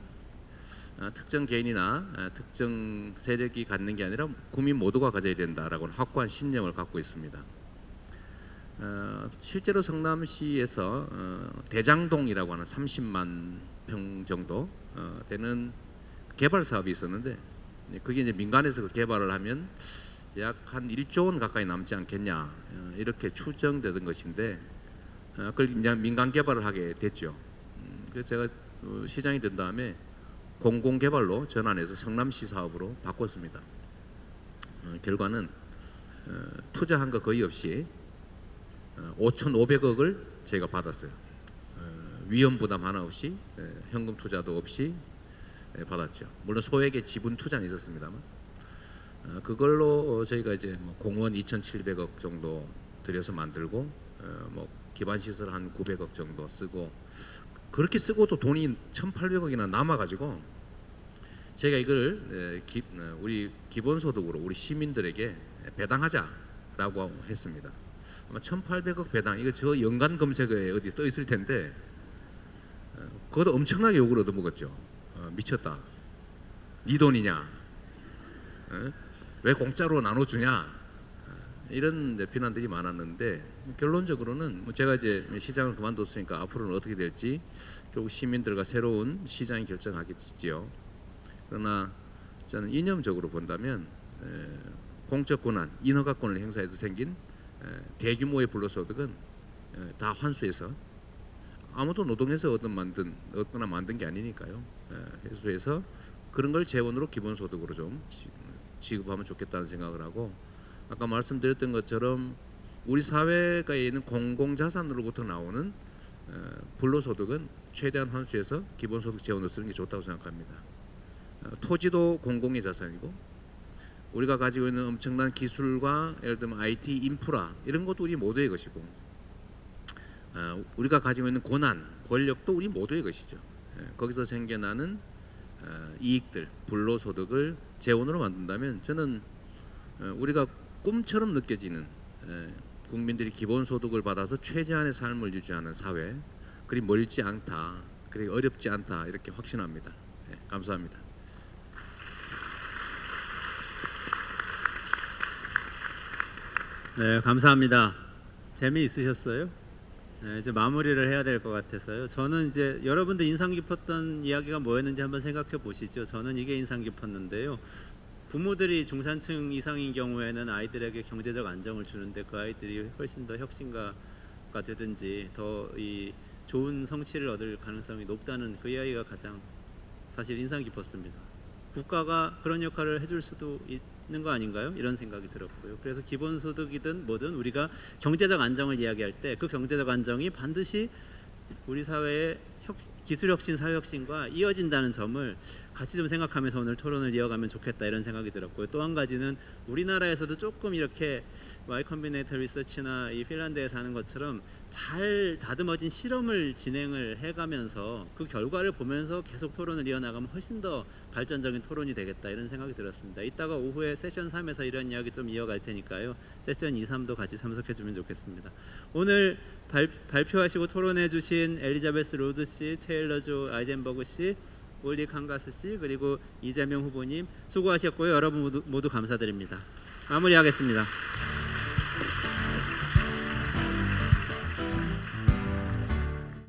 특정 개인이나 특정 세력이 갖는 게 아니라 국민 모두가 가져야 된다라고 확고한 신념을 갖고 있습니다. 실제로 성남시에서 대장동이라고 하는 30만 평 정도 되는 개발 사업이 있었는데, 그게 이제 민간에서 그 개발을 하면 약 한 1조 원 가까이 남지 않겠냐 이렇게 추정되던 것인데, 그걸 그냥 민간 개발을 하게 됐죠. 그래서 제가 시장이 된 다음에 공공개발로 전환해서 성남시 사업으로 바꿨습니다. 결과는 투자한 거 거의 없이 5,500억을 제가 받았어요. 위험 부담 하나 없이, 현금 투자도 없이 받았죠. 물론 소액의 지분 투자는 있었습니다만, 그걸로 저희가 이제 공원 2,700억 정도 들여서 만들고, 뭐 기반 시설 한 900억 정도 쓰고, 그렇게 쓰고도 돈이 1,800억이나 남아가지고 저희가 이걸 우리 기본소득으로 우리 시민들에게 배당하자라고 했습니다. 아마 1,800억 배당, 이거 저 연간 검색어에 어디 떠 있을 텐데, 그것도 엄청나게 욕을 얻어먹었죠. 미쳤다. 네 돈이냐? 왜 공짜로 나눠주냐? 이런 비난들이 많았는데, 결론적으로는 제가 이제 시장을 그만뒀으니까 앞으로는 어떻게 될지 결국 시민들과 새로운 시장이 결정하겠지요. 그러나 저는 이념적으로 본다면 공적 권한, 인허가권을 행사해서 생긴 대규모의 불로소득은 다 환수해서, 아무도 노동해서 얻거나 만든 게 아니니까요. 회수해서 그런 걸 재원으로 기본소득으로 좀 지급하면 좋겠다는 생각을 하고, 아까 말씀드렸던 것처럼 우리 사회가에 있는 공공자산으로부터 나오는 불로소득은 최대한 환수해서 기본소득 재원으로 쓰는 게 좋다고 생각합니다. 토지도 공공의 자산이고, 우리가 가지고 있는 엄청난 기술과 예를 들면 IT 인프라 이런 것도 우리 모두의 것이고, 우리가 가지고 있는 권한, 권력도 우리 모두의 것이죠. 거기서 생겨나는 이익들, 불로소득을 재원으로 만든다면 저는 우리가 꿈처럼 느껴지는 국민들이 기본소득을 받아서 최저한의 삶을 유지하는 사회, 그리 멀지 않다, 그리 어렵지 않다 이렇게 확신합니다. 감사합니다. 네, 감사합니다. 재미있으셨어요? 네, 이제 마무리를 해야 될 것 같아서요. 저는 이제 여러분들 인상 깊었던 이야기가 뭐였는지 한번 생각해 보시죠. 저는 이게 인상 깊었는데요. 부모들이 중산층 이상인 경우에는 아이들에게 경제적 안정을 주는데 그 아이들이 훨씬 더 혁신가가 되든지 더 이 좋은 성취를 얻을 가능성이 높다는 그 이야기가 가장 사실 인상 깊었습니다. 국가가 그런 역할을 해줄 수도 있는 거 아닌가요? 이런 생각이 들었고요. 그래서 기본소득이든 뭐든 우리가 경제적 안정을 이야기할 때 그 경제적 안정이 반드시 우리 사회의 기술혁신, 사회혁신과 이어진다는 점을 같이 좀 생각하면서 오늘 토론을 이어가면 좋겠다 이런 생각이 들었고요. 또 한 가지는 우리나라에서도 조금 이렇게 Y 컴비네이터 리서치나 이 핀란드에서 하는 것처럼 잘 다듬어진 실험을 진행을 해가면서 그 결과를 보면서 계속 토론을 이어나가면 훨씬 더 발전적인 토론이 되겠다 이런 생각이 들었습니다. 이따가 오후에 세션 3에서 이런 이야기 좀 이어갈 테니까요. 세션 2, 3도 같이 참석해 주면 좋겠습니다. 오늘 발표하시고 토론해 주신 엘리자베스 로드 씨, 테일러 조 아이젠버그 씨, 올리 칸가스 씨, 그리고 이재명 후보님 수고하셨고요. 여러분 모두 감사드립니다. 마무리하겠습니다.